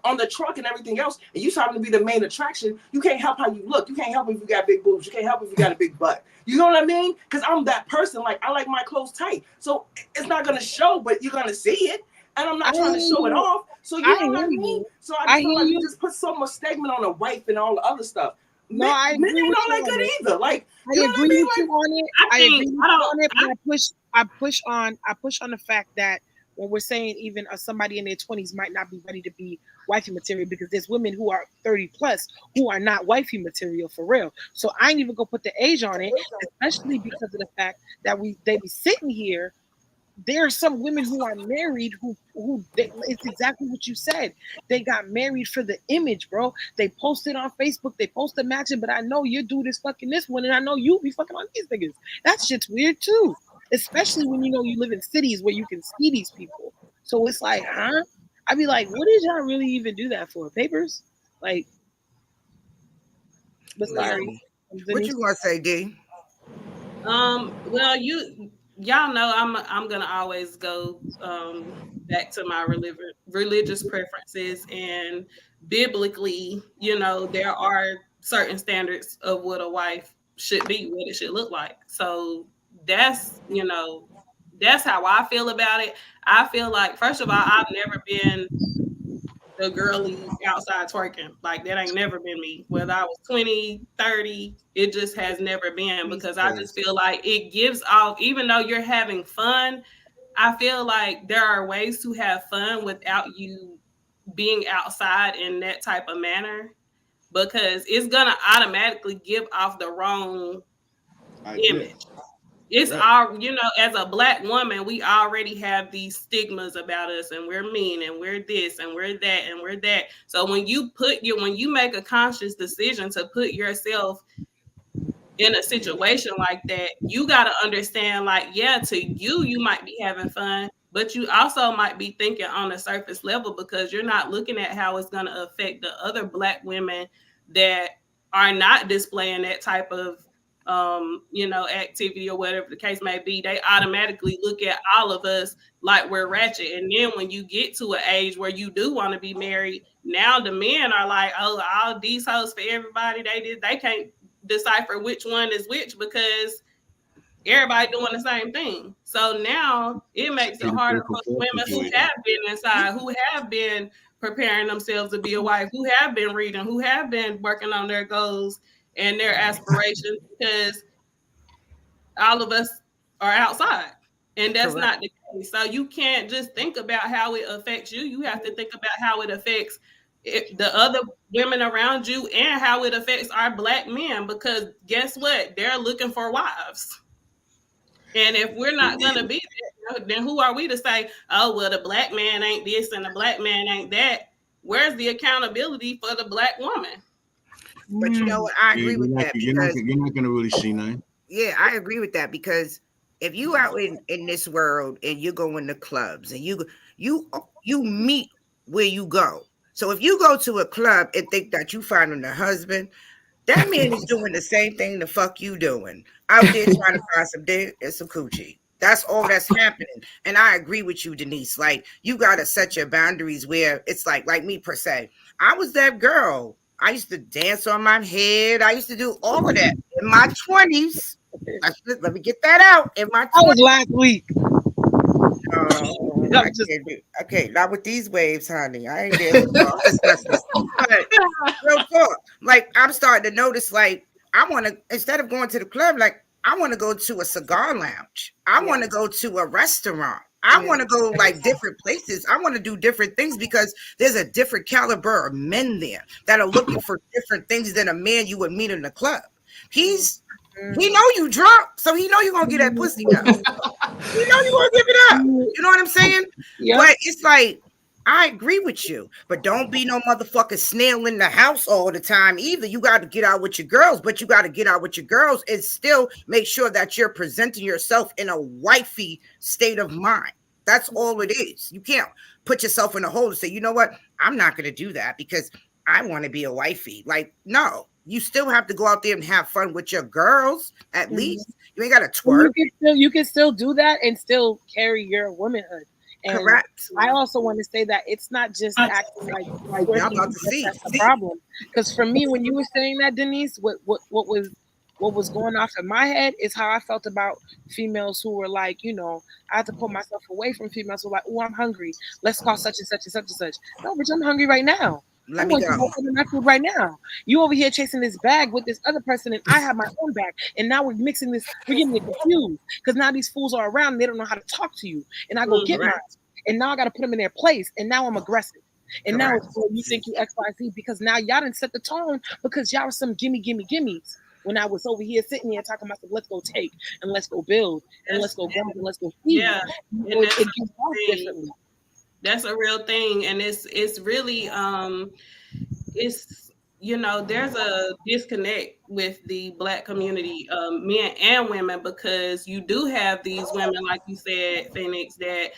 S7: on the truck and everything else, and you trying to be the main attraction, you can't help how you look. You can't help if you got big boobs. You can't help if you got a big butt. You know what I mean? Because I'm that person. Like I like my clothes tight, so it's not gonna show, but you're gonna see it. And I'm
S6: I
S7: not
S6: hear
S7: trying to show it
S6: you.
S7: off. So you
S6: I
S7: know what
S6: hear
S7: I mean?
S6: you.
S7: So I
S6: I
S7: just feel
S6: hear
S7: like you
S6: you.
S7: just put so much segment on a wife and all the other stuff.
S6: No,
S7: Men,
S6: I
S7: men
S6: agree
S7: ain't
S6: with
S7: all
S6: you
S7: that
S6: on
S7: good
S6: it.
S7: either. Like, you
S6: I
S7: know what I
S6: agree
S7: mean?
S6: with you
S7: Like,
S6: on it.
S1: I
S6: I agree
S1: think
S6: with
S1: I
S6: you
S1: don't.
S6: on it, but I push on the fact that when we're saying even somebody in their 20s might not be ready to be wifey material because there's women who are 30 plus who are not wifey material for real. So I ain't even gonna put the age on it, especially because of the fact that they be sitting here. There are some women who are married it's exactly what you said. They got married for the image, bro. They posted on Facebook, they posted matching, but I know your dude is fucking this one, and I know you be fucking on these niggas. That shit's weird too. Especially when you know you live in cities where you can see these people. So it's like, huh? I'd be like, what did y'all really even do that for? Papers? Like, but
S1: Yeah.
S6: sorry.
S2: Listen, what
S6: Denise.
S2: you gonna say, D?
S1: Well, y'all know I'm gonna always go back to my religious preferences, and biblically, there are certain standards of what a wife should be, what it should look like. So that's that's how I feel about it. I feel like, first of all, I've never been the girly outside twerking. Like that ain't never been me. Whether I was 20, 30, it just has never been,
S2: Please,
S1: because I just
S2: please.
S1: feel like it gives off, even though you're having fun, I feel like there are ways to have fun without you being outside in that type of manner, because it's gonna automatically give off the wrong
S5: Idea.
S1: image. It's
S5: Right.
S1: our, as a black woman, we already have these stigmas about us, and we're mean, and we're this, and we're that, and we're that. So when you make a conscious decision to put yourself in a situation like that, you got to understand, like, yeah, to you, you might be having fun, but you also might be thinking on a surface level, because you're not looking at how it's going to affect the other black women that are not displaying that type of activity or whatever the case may be. They automatically look at all of us like we're ratchet. And then when you get to an age where you do want to be married, now the men are like, oh, all these hoes for everybody. They can't decipher which one is which, because everybody doing the same thing. So now it makes it
S5: Pretty
S1: harder
S5: good
S1: for
S5: control
S1: women who
S5: situation.
S1: have been inside, who have been preparing themselves to be a wife, who have been reading, who have been working on their goals and their aspirations, because all of us are outside. And that's
S2: Correct.
S1: not the case. So you can't just think about how it affects you. You have to think about how it affects the other women around you, and how it affects our black men, because guess what? They're looking for wives. And if we're not going to be there, then who are we to say, oh, well, the black man ain't this and the black man ain't that? Where's the accountability for the black woman?
S2: But you know what? I agree with that because
S5: You're not gonna really see nothing.
S2: yeah, I agree with that because if you out in this world and you're going to clubs and you meet where you go. So if you go to a club and think that you finding a husband, that man is doing the same thing the fuck you doing out there trying to find some dick and some coochie. That's all that's happening. And I agree with you, Denise. Like you gotta set your boundaries where it's like me per se. I was that girl. I used to dance on my head. I used to do all of that in my 20s. Let me get that out. In my
S6: That was
S2: 20s.
S6: last week.
S2: No,
S6: I'm
S2: I
S6: just
S2: can't do. Okay, not with these waves, honey. I ain't there for all this message. But real talk, like I'm starting to notice, like I want to instead of going to the club, like I want to go to a cigar lounge. I want to go to a restaurant. I want to go like different places. I want to do different things because there's a different caliber of men there that are looking for different things than a man you would meet in the club. He know you drunk, so he know you gonna get that pussy up. You know you want to give it up. You know what I'm saying?
S6: yep.
S2: But it's like, I agree with you, but don't be no motherfucking snail in the house all the time either. You got to get out with your girls, but you got to get out with your girls and still make sure that you're presenting yourself in a wifey state of mind. That's all it is. You can't put yourself in a hole and say, you know what? I'm not going to do that because I want to be a wifey. Like, no, you still have to go out there and have fun with your girls at least. You ain't got to
S6: And
S2: twerk.
S6: you can still do that and still carry your womanhood. And
S2: Correct.
S6: I also want to say that it's not just acting like
S2: Y'all
S6: twerking
S2: about to see.
S6: that's the problem. Because for me, when you were saying that, Denise, what was going off in my head is how I felt about females who were like, I have to pull myself away from females who are like, oh, I'm hungry. Let's call such and such and such and such. No, bitch, I'm hungry right now. I
S2: Let me
S6: want to
S2: go.
S6: go order my food right now. You over here chasing this bag with this other person, and I have my own bag. And now we're mixing this. We're getting it confused because now these fools are around. And they don't know how to talk to you. And I go get mine.
S2: Correct.
S6: And now I got to put them in their place. And now I'm aggressive. And now
S2: Correct.
S6: it's you think you X, Y, Z because now y'all didn't set the tone because y'all were some gimmies. When I was over here sitting here talking about, let's go take and let's go build and let's go grow and let's go feed.
S1: Yeah, and
S6: It gets off differently.
S1: that's a real thing, and it's really it's there's a disconnect with the black community, men and women, because you do have these women, like you said, Phoenix, that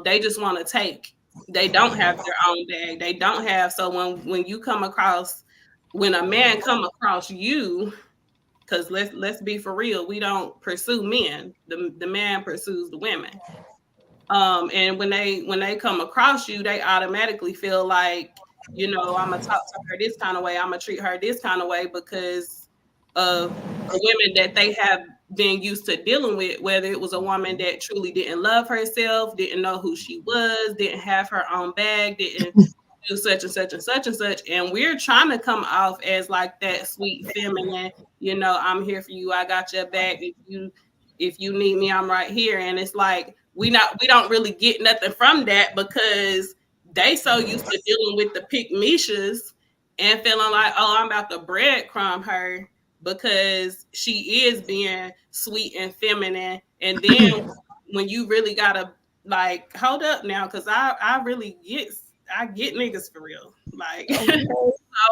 S1: they just want to take. They don't have their own bag. They don't have. So when you come across, when a man come across you, because let's be for real, we don't pursue men. The man pursues the women. And when they come across you, they automatically feel like, I'm gonna talk to her this kind of way, I'm gonna treat her this kind of way, because of the women that they have been used to dealing with, whether it was a woman that truly didn't love herself, didn't know who she was, didn't have her own bag, didn't do such and such and such and such. And we're trying to come off as like that sweet feminine, I'm here for you, I got your back. if you need me, I'm right here. And it's like we don't really get nothing from that because they so used to dealing with the pick Mishas and feeling like, oh, I'm about to breadcrumb her because she is being sweet and feminine. And then when you really gotta like hold up now, because I really get niggas for real. Like
S6: Okay.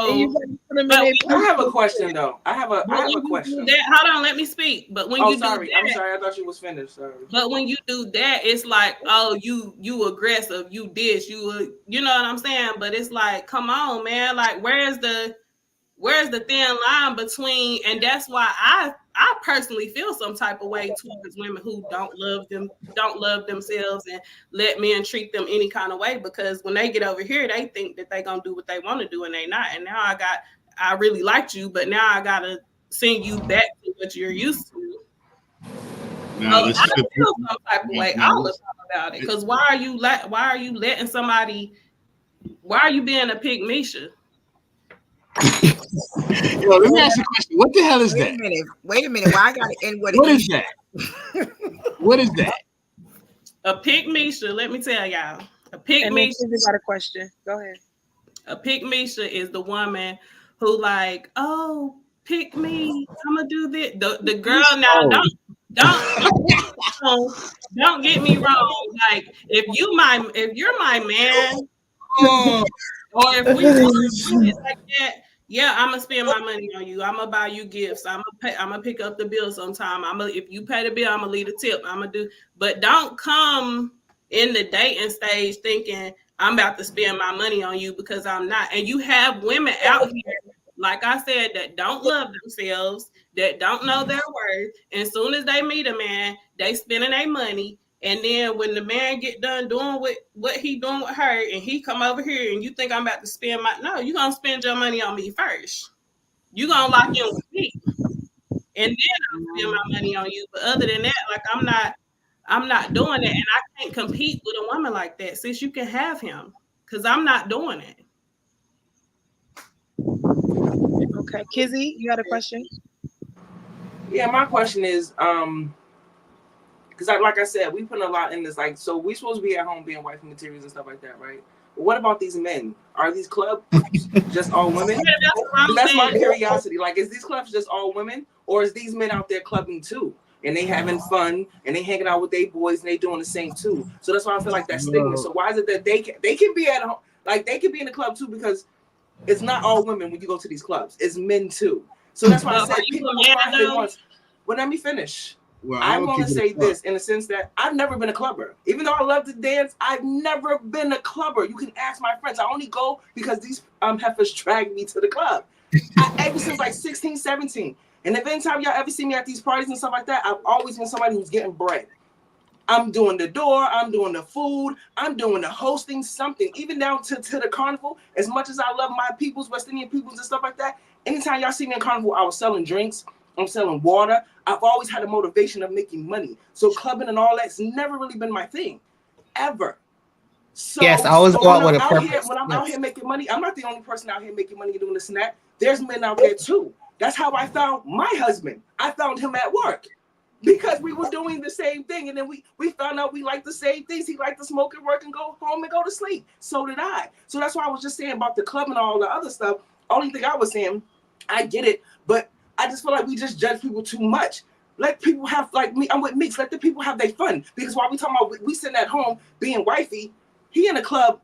S6: And you
S1: so
S6: gotta put them in
S1: but
S6: their
S7: I
S6: place.
S7: have a question though. I have
S1: but
S7: a
S1: when you do
S7: question.
S1: that, hold on, let me speak. But when
S7: Oh,
S1: you do
S7: sorry. I'm
S1: that,
S7: sorry. I thought you was finished. Sorry.
S1: but when you do that, it's like, oh, you aggressive, you know what I'm saying? But it's like, come on, man. Like, where's the thin line between? And that's why I personally feel some type of way towards women who don't love themselves and let men treat them any kind of way, because when they get over here, they think that they gonna do what they want to do and they not. And now I really liked you, but now I gotta send you back to what you're used to.
S5: Now
S1: So
S5: this
S1: I
S5: is the
S1: feel some type of way
S5: now
S1: all the
S5: this,
S1: time about it. Because why are you letting somebody? Why are you being a pig Misha?
S5: yo, let me ask you a question. What the hell is
S2: Wait
S5: that?
S2: a minute. Wait a minute. Why I gotta end with an
S5: What is
S2: issue?
S5: that? What is that?
S1: A pig Misha. Let me tell y'all. A pig
S6: And then
S1: Misha.
S6: Kizzy got a question. Go ahead.
S1: A pick Misha is the woman who like, oh, pick me. I'm gonna do this. The girl now
S5: Oh,
S1: don't don't get me wrong. Like if you're my man,
S5: oh,
S1: or if we it like that, yeah, I'm gonna spend my money on you. I'm gonna buy you gifts. I'm gonna pick up the bill sometime. If you pay the bill, I'm gonna leave a tip. I'm gonna do, but don't come in the dating stage thinking I'm about to spend my money on you, because I'm not. And you have women out here, like I said, that don't love themselves, that don't know their worth. And as soon as they meet a man, they spending their money. And then when the man get done doing what he doing with her, and he come over here, and you think I'm about to spend my, no, you gonna spend your money on me first. You gonna lock in with me, and then I'll spend my money on you. But other than that, like I'm not doing it, and I can't compete with a woman like that. Since you can have him, because I'm not doing it.
S6: Okay. Kizzy, you got a question?
S7: Yeah, my question is, because like I said, we put a lot in this. Like, so we supposed to be at home being wife materials and stuff like that, right? But what about these men? Are these clubs just all women?
S1: Yeah, that's what I'm
S7: That's my
S1: saying.
S7: curiosity. Like, is these clubs just all women, or is these men out there clubbing too? And they having fun and they hanging out with their boys and they doing the same too. So that's why I feel like that stigma. So why is it that they can be at home, like they can be in the club too, because it's not all women when you go to these clubs. It's men too. So that's why I
S1: But
S7: said
S1: are you
S7: people
S1: a
S7: go find
S1: man
S7: who they
S1: though?
S7: want. Well, let me finish.
S5: well, I'm
S7: I'm
S5: gonna
S7: going
S5: keep
S7: to
S5: it
S7: say
S5: a buck.
S7: this in the sense that I've never been a clubber. Even though I love to dance, I've never been a clubber. You can ask my friends. I only go because these heifers drag me to the club. Ever since like 16, 17. And if anytime y'all ever see me at these parties and stuff like that, I've always been somebody who's getting bread. I'm doing the door, I'm doing the food, I'm doing the hosting, something, even down to the carnival. As much as I love my peoples, West Indian peoples and stuff like that, anytime y'all see me in carnival, I was selling drinks, I'm selling water. I've always had a motivation of making money. So clubbing and all that's never really been my thing, ever.
S3: Yes, I
S7: So
S3: always go
S7: when
S3: out with
S7: I'm
S3: a
S7: out here,
S3: purpose.
S7: when I'm out
S3: Yes.
S7: here making money, I'm not the only person out here making money doing the snap. There's men out there too. That's how I found my husband. I found him at work because we were doing the same thing, and then we found out we liked the same things. He liked to smoke and work and go home and go to sleep. So did I. So that's why I was just saying about the club and all the other stuff. Only thing I was saying, I get it, but I just feel like we just judge people too much. Let people have, like me, I'm with Meeks. Let the people have their fun, because while we talking about we sitting at home being wifey, he in the club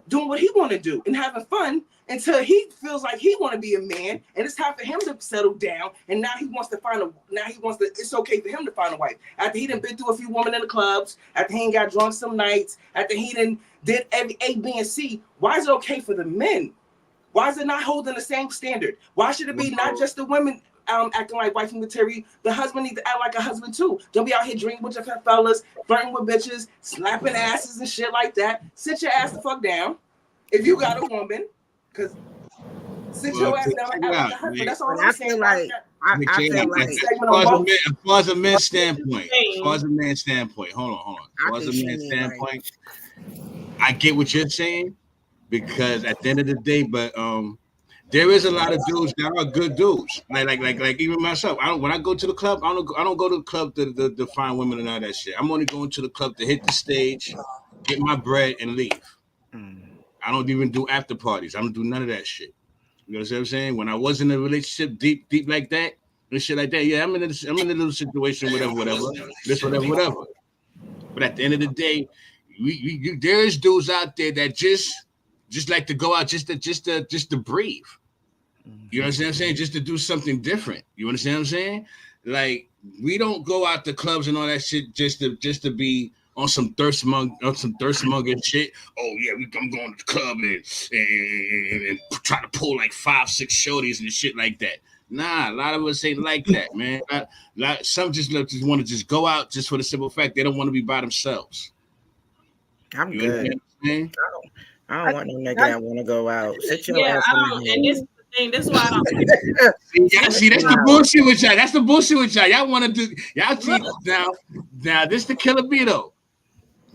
S7: doing what he want to do and having fun until he feels like he want to be a man, and it's time for him to settle down. And now he wants to find a. Now he wants to. It's okay for him to find a wife after he done been through a few women in the clubs. After he got drunk some nights. After he done did every A, B, and C. Why is it okay for the men? Why is it not holding the same standard? Why should it be not just the women acting like wifey material? The husband needs to act like a husband too. Don't be out here drinking with your fellas, flirting with bitches, slapping asses and shit like that. Sit your ass the fuck down if you got a woman, because sit
S5: Well,
S7: your ass down and
S5: check it
S7: act like
S5: out.
S7: a husband.
S5: Nick.
S7: That's
S2: But
S7: all I'm
S2: I
S7: saying.
S2: feel
S7: Why we
S2: like
S7: got
S5: Nick,
S2: I
S5: check it
S2: feel
S5: out.
S2: like
S5: As
S7: segment
S5: far
S7: on
S5: as a
S7: both?
S5: man, as far as a man's standpoint, as far as a
S1: Thing.
S5: man's standpoint, hold on. As
S2: I
S5: far as
S2: think
S5: a
S2: she
S5: man's
S2: mean like
S5: standpoint, I get what you're saying, because at the end of the day, but there is a lot of dudes that are good dudes. Like even myself. I don't when I go to the club, I don't go to the club to find women and all that shit. I'm only going to the club to hit the stage, get my bread, and leave.
S2: Mm.
S5: I don't even do after parties. I don't do none of that shit. You know what I'm saying? When I was in a relationship deep like that and shit like that, yeah, I'm in a little situation, whatever, this, whatever. But at the end of the day, there is dudes out there that just like to go out just to breathe. You
S2: Mhm.
S5: understand what I'm saying? Just to do something different. You understand what I'm saying? Like we don't go out to clubs and all that shit just to be on some thirst monger shit. Oh yeah, I'm going to the club and try to pull like 5, 6 shorties and shit like that. Nah, a lot of us ain't like that, man. Some just want to just go out just for the simple fact they don't want to be by themselves.
S2: I'm
S5: You
S2: good.
S5: understand what I'm saying?
S2: I
S6: I,
S2: don't want no nigga
S6: I,
S2: that want to go out. Sit your
S1: Yeah,
S2: ass
S1: I
S2: in
S1: don't, and this
S2: the
S1: is the thing. This is why I don't.
S5: See, that's the
S2: house.
S5: bullshit with y'all. That's the bullshit with y'all. Y'all want to do y'all see now. This the killer bee though.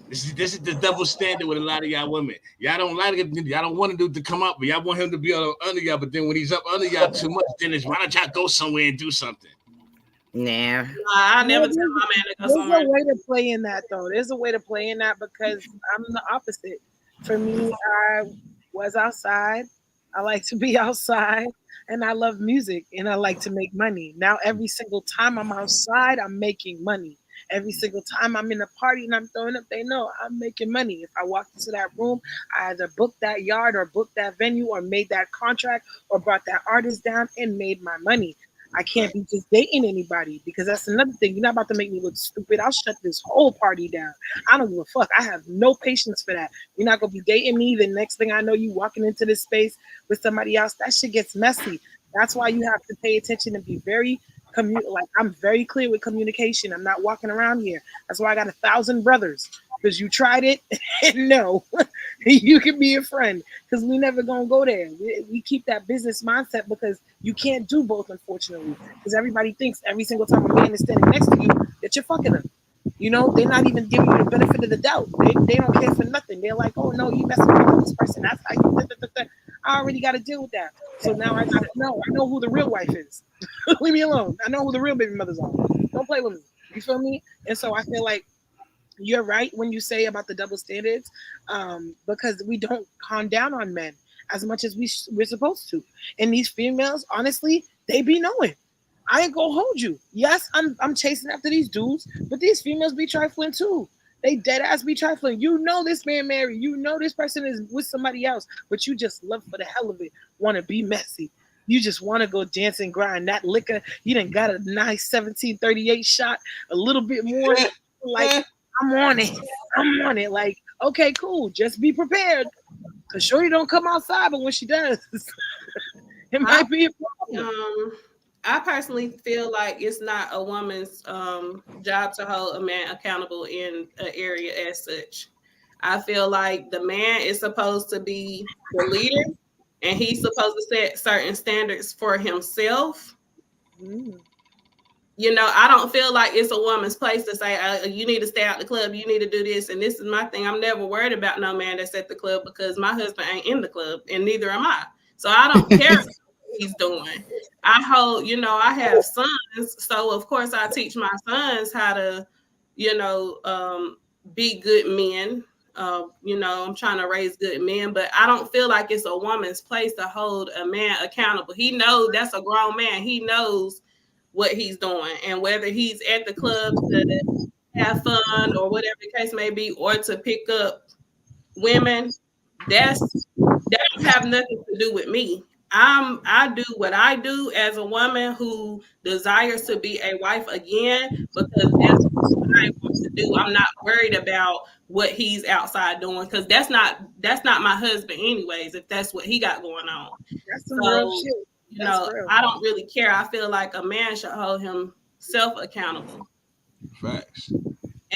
S5: This is the double standard with a lot of y'all women. Y'all don't like it. Y'all don't want to do to come up, but y'all want him to be under y'all. But then when he's up under y'all too much, then it's why don't y'all go somewhere and do something?
S2: Nah.
S1: I never
S6: no,
S1: tell my man to go
S6: there's
S1: somewhere.
S6: a way to play in that though. There's a way to play in that because I'm the opposite. For me, I was outside. I like to be outside and I love music and I like to make money. Now every single time I'm outside, I'm making money. Every single time I'm in a party and I'm throwing up, they know I'm making money. If I walked into that room, I either booked that yard or booked that venue or made that contract or brought that artist down and made my money. I can't be just dating anybody because that's another thing. You're not about to make me look stupid. I'll shut this whole party down. I don't give a fuck. I have no patience for that. You're not gonna be dating me. The next thing I know, you walking into this space with somebody else. That shit gets messy. That's why you have to pay attention and be very like I'm very clear with communication. I'm not walking around here. That's why I got 1,000 brothers because you tried it and no, you can be a friend because we never gonna go there. We keep that business mindset because you can't do both, unfortunately, because everybody thinks every single time a man is standing next to you that you're fucking them. You know, they're not even giving you the benefit of the doubt. They don't care for nothing. They're like, oh no, you messing with this person. That's how you. Da, da, da, da. I already got to deal with that. So now I got to know. I know who the real wife is. Leave me alone. I know who the real baby mothers are. Don't play with me. You feel me? And so I feel like you're right when you say about the double standards, because we don't calm down on men as much as we're supposed to. And these females, honestly, they be knowing. I ain't gonna hold you. Yes, I'm chasing after these dudes, but these females be trifling too. They dead ass be trifling. You know this man married. You know this person is with somebody else, but you just love for the hell of it. Want to be messy. You just want to go dance and grind. That liquor, you done got a nice 1738 shot, a little bit more. Like I'm on it. I'm on it. Like okay, cool. Just be prepared, cause Shorty don't come outside, but when she does, it
S1: I
S6: might be a problem.
S1: um I personally feel like it's not a woman's job to hold a man accountable in an area as such. I feel like the man is supposed to be the leader and he's supposed to set certain standards for himself.
S6: Mm,
S1: You know, I don't feel like it's a woman's place to say, you need to stay out the club, you need to do this. And this is my thing. I'm never worried about no man that's at the club because my husband ain't in the club and neither am I. So I don't care what he's doing. I have sons. So, of course, I teach my sons how to, you know, be good men. I'm trying to raise good men, but I don't feel like it's a woman's place to hold a man accountable. He knows that's a grown man. He knows what he's doing and whether he's at the club to have fun or whatever the case may be or to pick up women, that don't have nothing to do with me. I do what I do as a woman who desires to be a wife again because that's what I want to do. I'm not worried about what he's outside doing because that's not my husband anyways if that's what he got going on.
S6: that's some real
S1: So,
S6: shit. That's real.
S1: I don't really care. I feel like a man should hold himself accountable.
S5: Facts.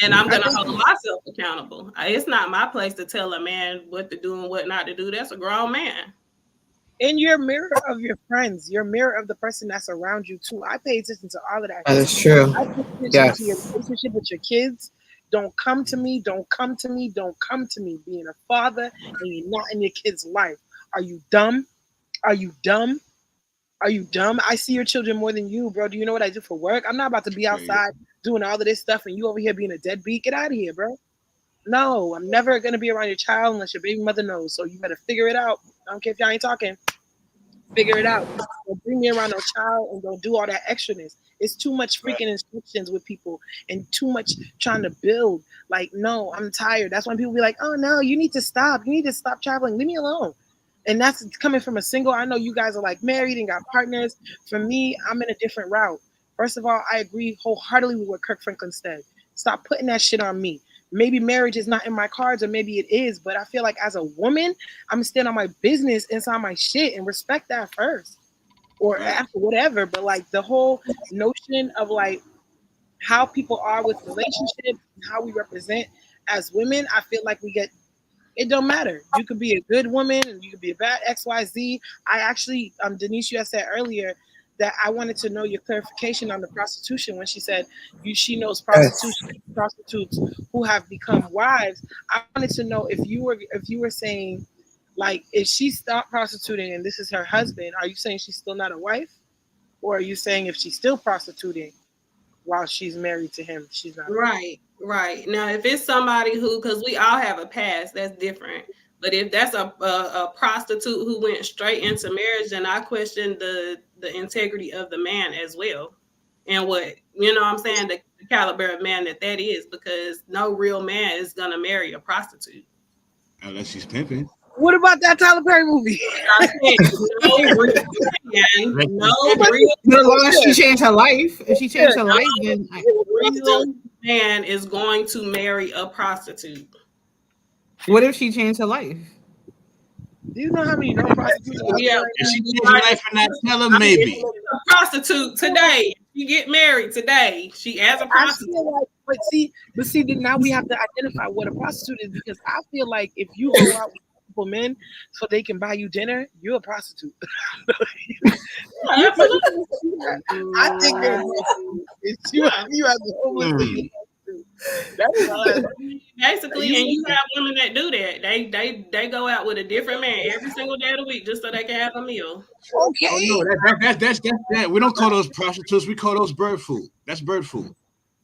S1: And I'm
S6: I
S1: gonna
S6: think
S1: hold myself accountable. It's not my place to tell a man what to do and what not to do. That's a grown man.
S6: in your mirror of your friends, your mirror of the person that's around you too. I pay attention to all of that
S3: That
S6: shit.
S3: is true.
S6: I pay attention to your
S3: Yes.
S6: relationship with your kids. Don't come to me. Don't come to me. Don't come to me. Being a father and you're not in your kid's life. Are you dumb? Are you dumb? Are you dumb? I see your children more than you, bro. Do you know what I do for work? I'm not about to be
S5: Right.
S6: outside doing all of this stuff and you over here being a deadbeat. Get out of here, bro. No, I'm never gonna be around your child unless your baby mother knows. So you better figure it out. I don't care if y'all ain't talking. Figure it out. Don't bring me around no child and don't do all that extraness. It's too much
S5: Right.
S6: freaking instructions with people and too much trying to build. Like, no, I'm tired. That's when people be like, oh no, you need to stop. You need to stop traveling. Leave me alone. And that's coming from a single. I know you guys are like married and got partners. For me, I'm in a different route. First of all, I agree wholeheartedly with what Kirk Franklin said. Stop putting that shit on me. Maybe marriage is not in my cards, or maybe it is, but I feel like as a woman, I'm gonna stand on my business inside my shit and respect that first, or
S5: Right.
S6: after whatever. But like the whole notion of like how people are with relationships and how we represent as women, I feel like we get it don't matter. You could be a good woman and you could be a bad XYZ. I actually, Denise, you had said earlier that I wanted to know your clarification on the prostitution when she said she knows
S3: Yes.
S6: prostitutes who have become wives. I wanted to know if you were saying like if she stopped prostituting and this is her husband, are you saying she's still not a wife? Or are you saying if she's still prostituting while she's married to him, she's not a wife?
S1: Right, right. Now, if it's somebody who, because we all have a past, that's different. But if that's a prostitute who went straight into marriage, then I question the integrity of the man as well, and what I'm saying, the caliber of man that is, because no real man is gonna marry a prostitute.
S5: Unless he's pimping.
S6: What about that Tyler Perry movie?
S1: I said no real man,
S5: Like,
S1: no
S6: But
S1: real
S3: But as long as she changed her life, if she changed her
S1: no
S3: life, then
S1: real man is going to marry a prostitute.
S3: what if she changed her life?
S6: Do you know how many known prostitutes are out
S1: Yeah,
S6: there right
S5: if
S6: now?
S5: she changed her life and not tell her, maybe.
S1: a prostitute today. She get married today. She as a
S6: I
S1: prostitute.
S6: feel like, but see, then now we have to identify what a prostitute is because I feel like if you go out with multiple men so they can buy you dinner, you're a prostitute.
S1: Yeah, absolutely.
S6: I think you're a prostitute. You as a homeless
S5: Hmm.
S6: nigga. That's fine.
S1: Basically, and you have women that do that. They go out with a different man every single day of the week just so they can have a meal.
S5: Oh
S6: Okay.
S5: no, that's that. We don't call those prostitutes. We call those bird food. That's bird food.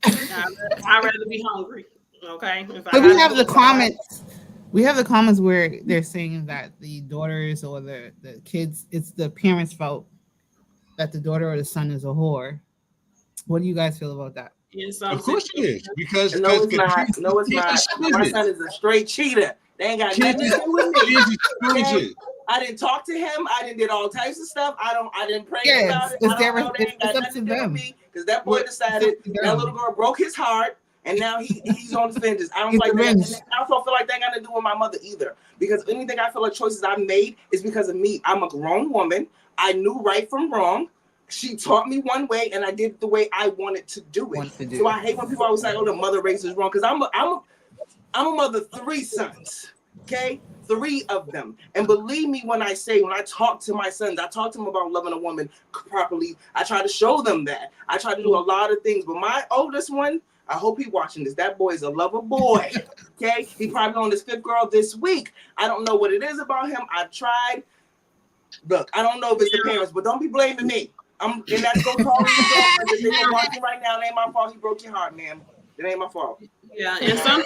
S1: I'd rather be hungry. Okay, if I
S3: But we
S1: gotta
S3: have
S1: go
S3: the
S1: somewhere.
S3: comments. We have the comments where they're saying that the daughters or the kids, it's the parents' fault that the daughter or the son is a whore. What do you guys feel about that?
S1: In some
S5: Of course it is
S1: situations.
S5: because
S7: No, it's not.
S5: kids,
S7: No, it's
S5: kids
S7: not. My
S5: exquisite.
S7: son is a straight cheater. They ain't got
S5: Kids,
S7: nothing to do with me.
S5: kids
S7: Okay?
S5: exquisite.
S7: I didn't talk to him. I didn't did all types of stuff. I didn't pray about
S3: Yes,
S7: it.
S3: it's
S7: I don't
S3: their,
S7: know. They ain't
S3: it's
S7: got
S3: up
S7: nothing
S3: to
S7: to do with
S3: them.
S7: me because that boy
S5: What?
S3: It's up
S7: decided
S3: to
S7: that little
S3: them.
S7: girl broke his heart. And now he's on the fringes. I don't
S3: He's
S7: feel like that.
S3: revenge.
S7: And I also feel like that got to do with my mother either. Because anything I feel like choices I made is because of me. I'm a grown woman. I knew right from wrong. She taught me one way, and I did it the way I wanted to do it. So I hate when people always say, "Oh, the mother race is wrong," because I'm a mother of 3 sons. Okay, 3 of them. And believe me when I talk to my sons, I talk to them about loving a woman properly. I try to show them that. I try to do a lot of things. But my oldest one, I hope he's watching this. That boy is a lover boy. Okay, he probably on his 5th girl this week. I don't know what it is about him. I've tried. Look, I don't know if it's the parents, but don't be blaming me. And that goes to all of your girlfriends. If they're watching right now, it ain't my fault. He broke your heart, ma'am. It ain't my fault.
S1: Yeah, in some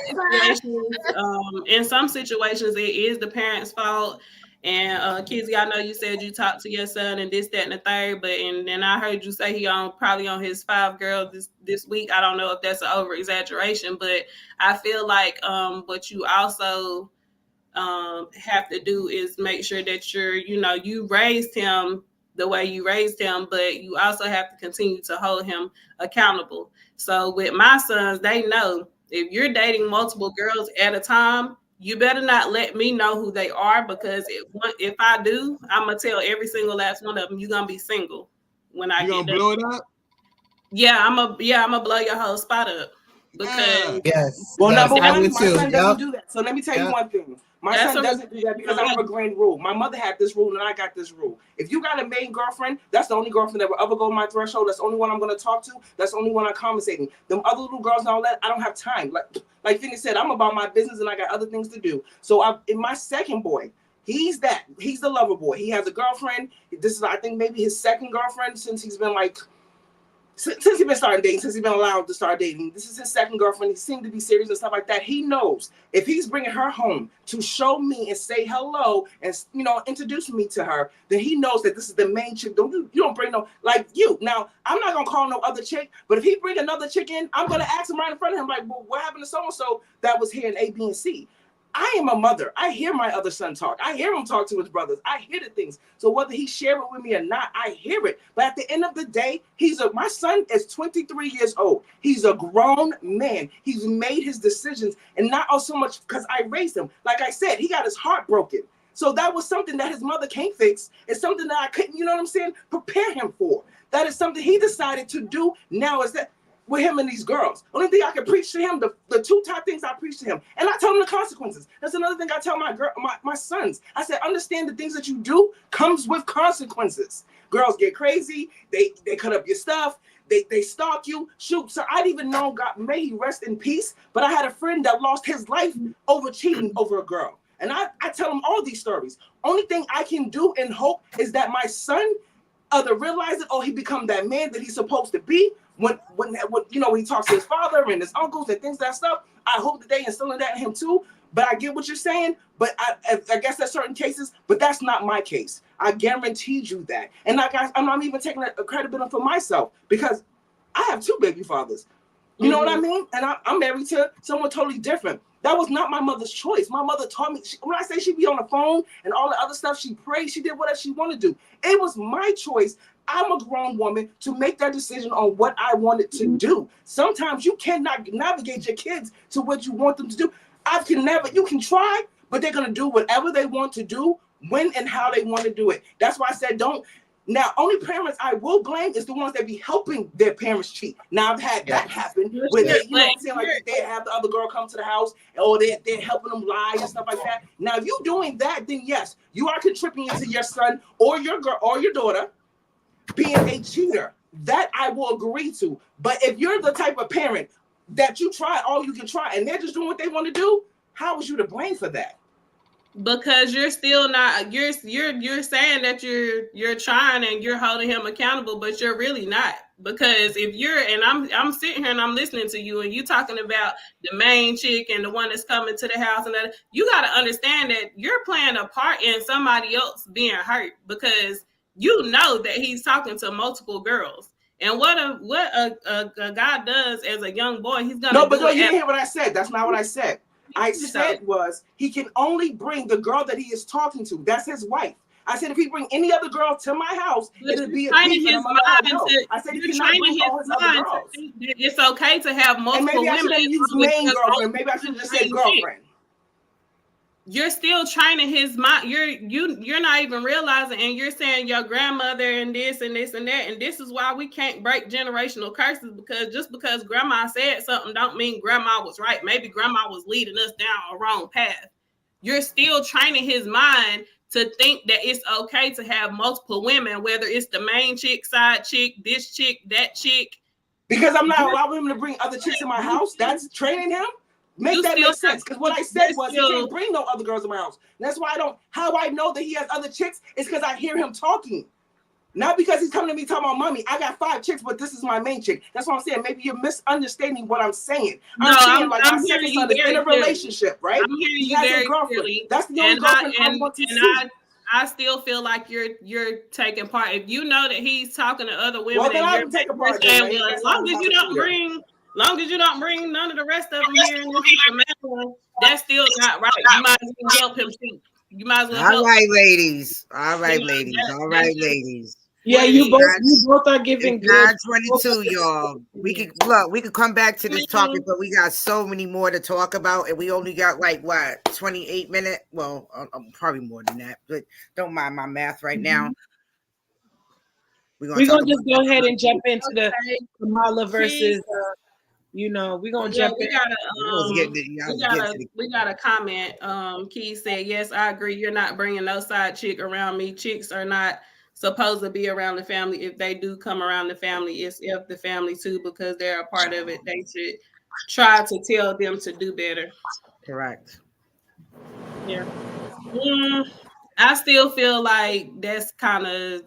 S1: situations, it is the parents' fault. And Kizzy, I know you said you talked to your son and this, that, and the third, but and then I heard you say he probably on his 5 girls this week. I don't know if that's an over exaggeration, but I feel like what you also have to do is make sure that you raised him the way you raised him, but you also have to continue to hold him accountable. So with my sons, they know if you're dating multiple girls at a time, you better not let me know who they are, because if I do, I'm gonna tell every single last one of them you're gonna be single when I
S5: You
S1: get
S5: gonna
S1: done.
S5: blow it up?
S1: I'm gonna blow your whole spot up because
S5: Ah,
S3: Yes,
S7: Well,
S3: yes,
S7: number
S3: I
S1: that's
S7: one,
S3: would
S7: my
S3: too.
S7: son doesn't
S3: Yep,
S7: do that. So let me tell you
S3: yep.
S7: one thing. My
S1: that's
S7: son doesn't do that because I have a grand rule. My mother had this rule and I got this rule. If you got a main girlfriend, that's the only girlfriend that will ever go my threshold. That's the only one I'm going to talk to. That's the only one I'm conversating. Them other little girls and all that, I don't have time. Like Phoenix said, I'm about my business and I got other things to do. So in my second boy, He's that. He's the lover boy. He has a girlfriend. This is, I think, maybe his second girlfriend since he's been like, since he's been starting dating, since he's been allowed to start dating. This is his second girlfriend. He seemed to be serious and stuff like that. He knows if he's bringing her home to show me and say hello and, you know, introduce me to her, then he knows that this is the main chick. You don't bring no, like you. Now, I'm not going to call no other chick, but if he bring another chick in, I'm going to ask him right in front of him, like, well, what happened to so-and-so that was here in A, B, and C? I am a mother. I hear my other son talk. I hear him talk to his brothers. I hear the things. So whether he share it with me or not, I hear it. But at the end of the day, my son is 23 years old. He's a grown man. He's made his decisions, and not so much because I raised him. Like I said, he got his heart broken. So that was something that his mother can't fix. It's something that I couldn't, you know what I'm saying, prepare him for. That is something he decided to do. Now is that with him and these girls. Only thing I can preach to him, the two top things I preach to him. And I tell him the consequences. That's another thing I tell my sons. I said, understand the things that you do comes with consequences. Girls get crazy, they cut up your stuff, they stalk you, shoot. So I'd even know, God, may he rest in peace, but I had a friend that lost his life over cheating over a girl. And I tell him all these stories. Only thing I can do and hope is that my son either realize it or he become that man that he's supposed to be. When you know, when he talks to his father and his uncles and things that stuff, I hope that they instilling that in him too. But I get what you're saying. But I guess there's certain cases, but that's not my case. I guaranteed you that. And like I'm not even taking a credibility for myself because I have two baby fathers. You know what I mean? And I'm married to someone totally different. That was not my mother's choice. My mother taught me, when I say she'd be on the phone and all the other stuff, she prayed, she did whatever she wanted to do. It was my choice. I'm a grown woman to make that decision on what I wanted to do. Sometimes you cannot navigate your kids to what you want them to do. You can try, but they're going to do whatever they want to do, when and how they want to do it. That's why I said don't. Now, only parents I will blame is the ones that be helping their parents cheat. Now, I've had that happen where they, you know what I'm saying, like they have the other girl come to the house or they're helping them lie and stuff like that. Now, if you're doing that, then yes, you are contributing to your son or your girl or your daughter being a cheater. That I will agree to. But if you're the type of parent that you try all you can try and they're just doing what they want to do, how was you to blame for that?
S1: Because you're still not, you're saying that you're trying and you're holding him accountable, but you're really not. Because if you're, and I'm sitting here and I'm listening to you and you talking about the main chick and the one that's coming to the house, and that, you got to understand that you're playing a part in somebody else being hurt, because you know that he's talking to multiple girls. And what a guy does as a young boy, he's gonna
S7: no, but no, you didn't hear what I said. That's not what I said. I said was he can only bring the girl that he is talking to. That's his wife. I said if he bring any other girl to my house, it'll be a beef. And I said he cannot bring all his other girls.
S1: It's okay to have multiple women.
S7: And maybe I should have used main girlfriend. Maybe I should have just said girlfriend.
S1: You're still training his mind. You're not even realizing, and you're saying your grandmother and this and this and that, and this is why we can't break generational curses, because just because grandma said something don't mean grandma was right. Maybe grandma was leading us down a wrong path. You're still training his mind to think that it's okay to have multiple women, whether it's the main chick, side chick, this chick, that chick.
S7: Because I'm not allowing him to bring other chicks in my house. That's training him. Make that make sense, because what I said was he can't bring no other girls in my house. That's why how I know that he has other chicks is because I hear him talking. Not because he's coming to me talking about, mommy, I got 5 chicks, but this is my main chick. That's what I'm saying. Maybe you're misunderstanding what I'm saying. I'm saying like my second son is in a relationship, right?
S1: I'm hearing you very clearly.
S7: That's the only girlfriend I want to see.
S1: I still feel like you're taking part. If you know that he's talking to other women,
S7: well, then I can take a part.
S1: As long as you don't bring none of the rest of them here in this, that's still not right. You might as well help him see. You might as well help.
S2: All right, ladies. All right, ladies. All right, ladies.
S6: Yeah, you both are giving good.
S2: 9:22, y'all. We could come back to this topic, but we got so many more to talk about, and we only got like 28 minutes. Well, probably more than that, but don't mind my math right now.
S6: We're gonna just go ahead and jump into the Kamala versus. We're gonna jump in.
S1: We got a comment. Keith said, yes, I agree. You're not bringing no side chick around me. Chicks are not supposed to be around the family. If they do come around the family, it's if the family too, because they're a part of it. They should try to tell them to do better.
S2: Correct.
S6: Yeah.
S1: I still feel like that's kind of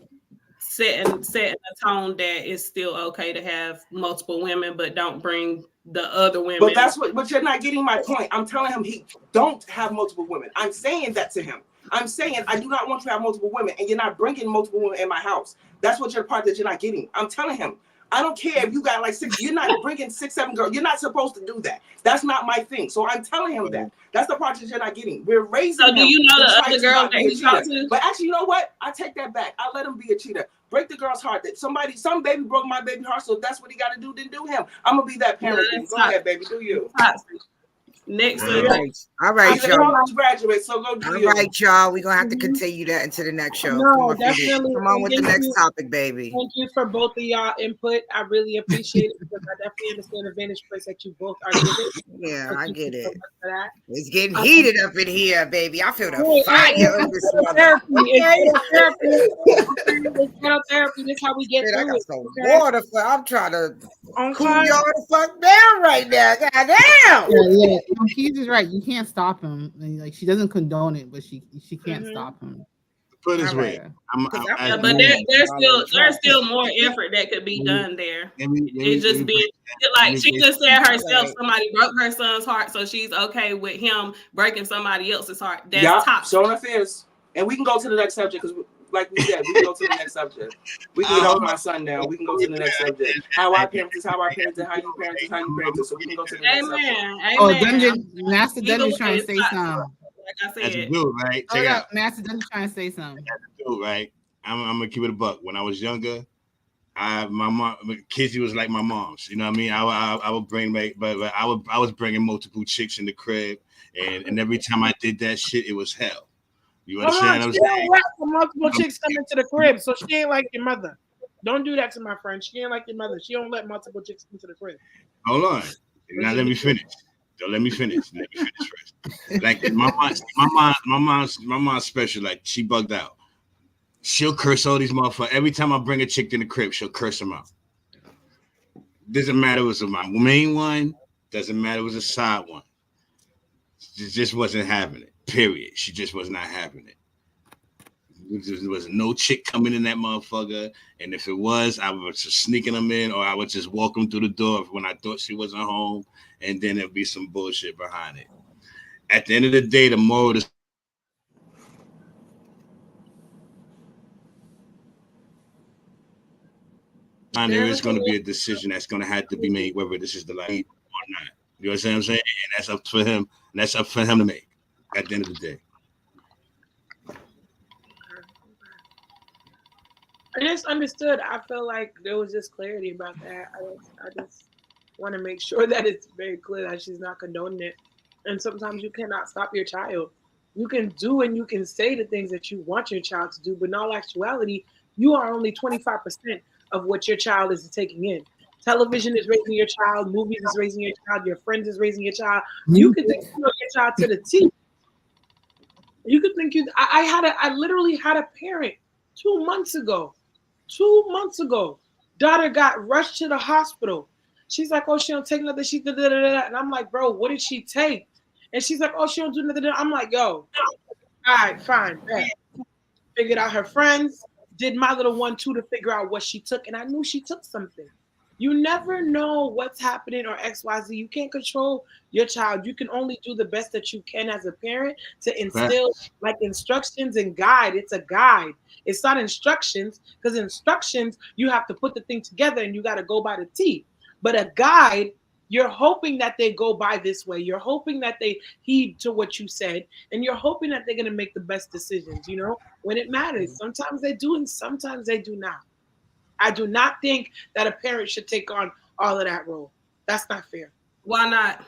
S1: setting a tone that it's still okay to have multiple women, but don't bring the other
S7: But
S1: women.
S7: that's what. But you're not getting my point. I'm telling him he don't have multiple women. I'm saying that to him. I'm saying I do not want to have multiple women, and you're not bringing multiple women in my house. That's what your part that you're not getting. I'm telling him. I don't care if you got like six. You're not bringing 6, 7 girls. You're not supposed to do that. That's not my thing. So I'm telling him that. That's the part that you're not getting. We're raising
S1: So do
S7: him
S1: you know
S7: to
S1: the
S7: try
S1: other
S7: to
S1: girls
S7: not
S1: that
S7: be a
S1: he talked
S7: cheater.
S1: to?
S7: But actually, you know what? I take that back. I let him be a cheater. Break the girl's heart. That some baby broke my baby heart. So if that's what he got to do, then do him. I'm gonna be that
S1: No,
S7: parent. Then
S1: that's
S7: go
S1: not
S7: ahead, baby. Do you?
S1: toxic. Next
S2: All
S1: subject.
S2: right. All right,
S7: He's a
S2: y'all.
S7: college graduate, so go do
S2: All
S7: you.
S2: right, y'all. We're gonna have to
S6: Mhm.
S2: continue that into the next show. Come
S6: No,
S2: on, Phoenix.
S6: definitely.
S2: Come on
S6: And
S2: with the
S6: thank
S2: next
S6: you.
S2: topic, baby.
S6: Thank you for both of y'all input. I really appreciate it because I definitely understand the vantage points that you both are giving.
S2: Yeah,
S6: So
S2: I
S6: thank you
S2: get
S6: so
S2: it.
S6: much for that.
S2: It's getting
S6: Um,
S2: heated up in here, baby. I feel the
S6: hey,
S2: fire in
S6: it's
S2: this
S6: ghetto
S2: mother.
S6: therapy. It's
S2: Okay.
S6: ghetto therapy. Okay, it's ghetto therapy. This is how we get
S2: Shit, I
S6: through
S2: got
S6: it.
S2: some
S6: Okay.
S2: water for. I'm trying to cool
S6: Okay.
S2: y'all the fuck down right now. God damn.
S3: Yeah. Keys is right. You can't stop him. And, like she doesn't condone it, but she can't
S6: Mm-hmm.
S3: stop him.
S5: Put it
S2: All
S5: this
S2: right.
S5: way,
S3: Yeah.
S2: Because
S5: I'm
S2: I'm
S5: as
S1: Yeah,
S5: a
S2: gonna
S1: but
S2: have
S1: there,
S5: man.
S2: to
S1: there's
S2: all
S1: still
S2: over
S1: there's
S2: trash.
S1: still more effort that could be
S5: Let me
S1: done there.
S5: let
S1: It
S5: me
S1: just
S5: break
S1: being
S5: let
S1: like
S5: me
S1: she
S5: break
S1: just said
S2: All
S1: herself,
S2: right.
S1: somebody broke her son's heart, so she's okay with him breaking somebody else's heart. That's
S7: Yup,
S1: toxic.
S7: sure enough is. And we can go to the next subject because, like we said, we can go to the next subject. We can get
S5: hold
S7: off
S5: on.
S7: my son now. We can go to the next subject. How I parent is how I parent, how you parent is how you parent. So we can go to the next subject.
S1: Amen.
S3: Oh,
S1: Amen.
S3: Dungeon Master
S1: Either
S3: Dungeon's
S1: way,
S3: trying to
S1: it's
S3: say
S1: toxic.
S3: something.
S1: Like I
S5: As a
S1: said,
S5: dude, right? Check
S3: Hold
S5: it out.
S3: up, Master Dungeon's trying to say something.
S5: As a dude, right? I'm gonna keep it a buck. When I was younger, my mom, Kizzy was like my mom's. You know what I mean? I would bring like, but I was bringing multiple chicks in the crib, and every time I did that shit, it was hell. You
S6: Hold on.
S5: understand what I'm
S6: She don't
S5: saying?
S6: rap for multiple chicks come into the crib, so she ain't like your mother. Don't do that to my friend. She ain't like your mother. She don't let multiple chicks into the crib.
S5: Hold on.
S6: Let's
S5: Now
S6: just
S5: let
S6: be
S5: me
S6: clear.
S5: finish. Don't let me finish. Let me finish first. Like my mom's special. Like she bugged out. She'll curse all these motherfuckers. Every time I bring a chick in the crib, she'll curse them out. Doesn't matter if it was my main one. Doesn't matter if it was a side one. She just wasn't having it. Period. She just was not having it. There was no chick coming in that motherfucker. And if it was, I was just sneaking them in, or I would just walk them through the door when I thought she wasn't home. And then there'd be some bullshit behind it. At the end of the day, the moral of the time, there is going to be a decision that's going to have to be made, whether this is the life or not. You know what I'm saying? And that's up for him. And that's up for him to make at the end of the day.
S6: I just understood. I feel like there was just clarity about that. I just want to make sure that it's very clear that she's not condoning it. And sometimes you cannot stop your child. You can do and you can say the things that you want your child to do, but in all actuality, you are only 25% of what your child is taking in. Television is raising your child, movies is raising your child, your friends is raising your child. You could think you know your child to the T. You could think you. I literally had a parent 2 months ago. 2 months ago, daughter got rushed to the hospital. She's like, "Oh, she don't take nothing." She da, da, da, da. And I'm like, "Bro, what did she take?" And she's like, "Oh, she don't do nothing." I'm like, "Yo, all right, fine, bet." Figured out her friends, did my little 1-2 to figure out what she took, and I knew she took something. You never know what's happening or XYZ. You can't control your child. You can only do the best that you can as a parent to instill
S5: Facts.
S6: like instructions and guide. It's a guide. It's not instructions because instructions you have to put the thing together and you got to go by the T. But a guide, you're hoping that they go by this way. You're hoping that they heed to what you said, and you're hoping that they're going to make the best decisions. When it matters. Sometimes they do, and sometimes they do not. I do not think that a parent should take on all of that role. That's not fair.
S1: why not?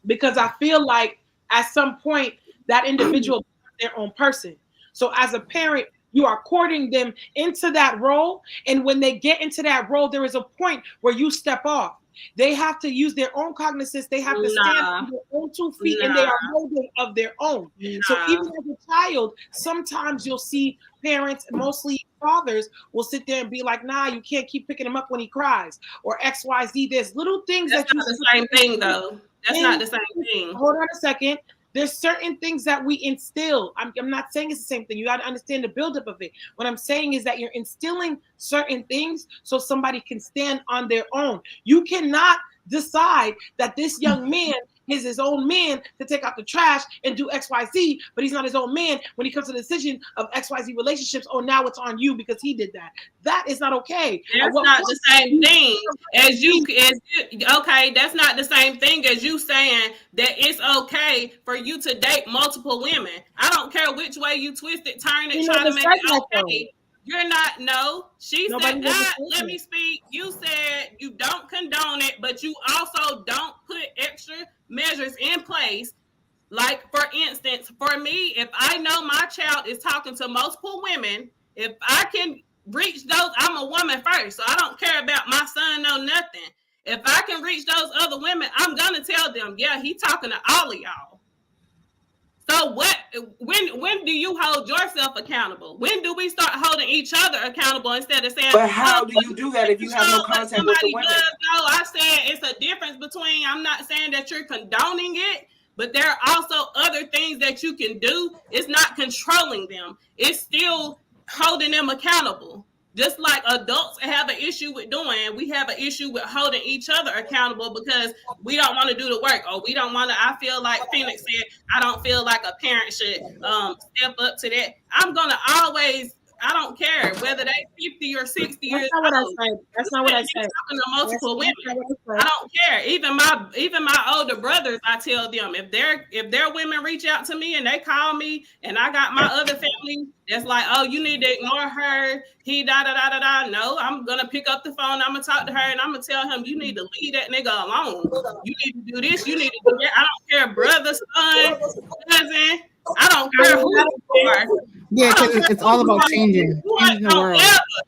S6: Because I feel like at some point that individual becomes their own person. So as a parent, you are courting them into that role. And when they get into that role, there is a point where you step off. They have to use their own cognizance. They have to stand
S1: Nah,
S6: on their own 2 feet and they
S1: nah,
S6: are molding of their own. So
S1: nah.
S6: even as a child, sometimes you'll see parents, mostly fathers, will sit there and be like, nah, you can't keep picking him up when he cries or XYZ. There's little things
S1: That's
S6: that you
S1: not the same thing, though. That's
S6: and
S1: not the same thing.
S6: hold on a second. There's certain things that we instill. I'm not saying it's the same thing. You got to understand the buildup of it. What I'm saying is that you're instilling certain things so somebody can stand on their own. You cannot decide that this young man is his own man to take out the trash and do XYZ, but he's not his own man when he comes to the decision of XYZ relationships. Oh, now it's on you because he did that. That is not okay.
S1: That's not the same thing as you. Okay, that's not the same thing as you saying that it's okay for you to date multiple women. I don't care which way you twist it, turn it, try to make it okay. You're not. No, she said. Let me speak. You said you don't condone it, but you also don't put extra measures in place. Like, for instance, for me, if I know my child is talking to multiple women, if I can reach those, I'm a woman first, so I don't care about my son, no nothing. If I can reach those other women, I'm gonna tell them, yeah, he talking to all of y'all. So what? When do you hold yourself accountable? When do we start holding each other accountable instead of saying?
S7: But how do you do that if you have no contact with the women?
S1: No, I said it's a difference between. I'm not saying that you're condoning it, but there are also other things that you can do. It's not controlling them. It's still holding them accountable. Just like adults have an issue with doing, we have an issue with holding each other accountable because we don't want to do the work, or we don't want to. I feel like Phoenix said, I don't feel like a parent should step up to that. I'm gonna always. I don't care whether they 50 or 60 years old.
S6: That's not what I said.
S1: Talking to multiple women. I don't care. Even my older brothers, I tell them if their women reach out to me and they call me, and I got my other family that's like, oh, you need to ignore her. He da da da da da. No, I'm gonna pick up the phone. I'm gonna talk to her, and I'm gonna tell him you need to leave that nigga alone. You need to do this. You need to do that. I don't care, brother, son, cousin. I don't care who you are.
S3: Yeah, because it's all about changing the world.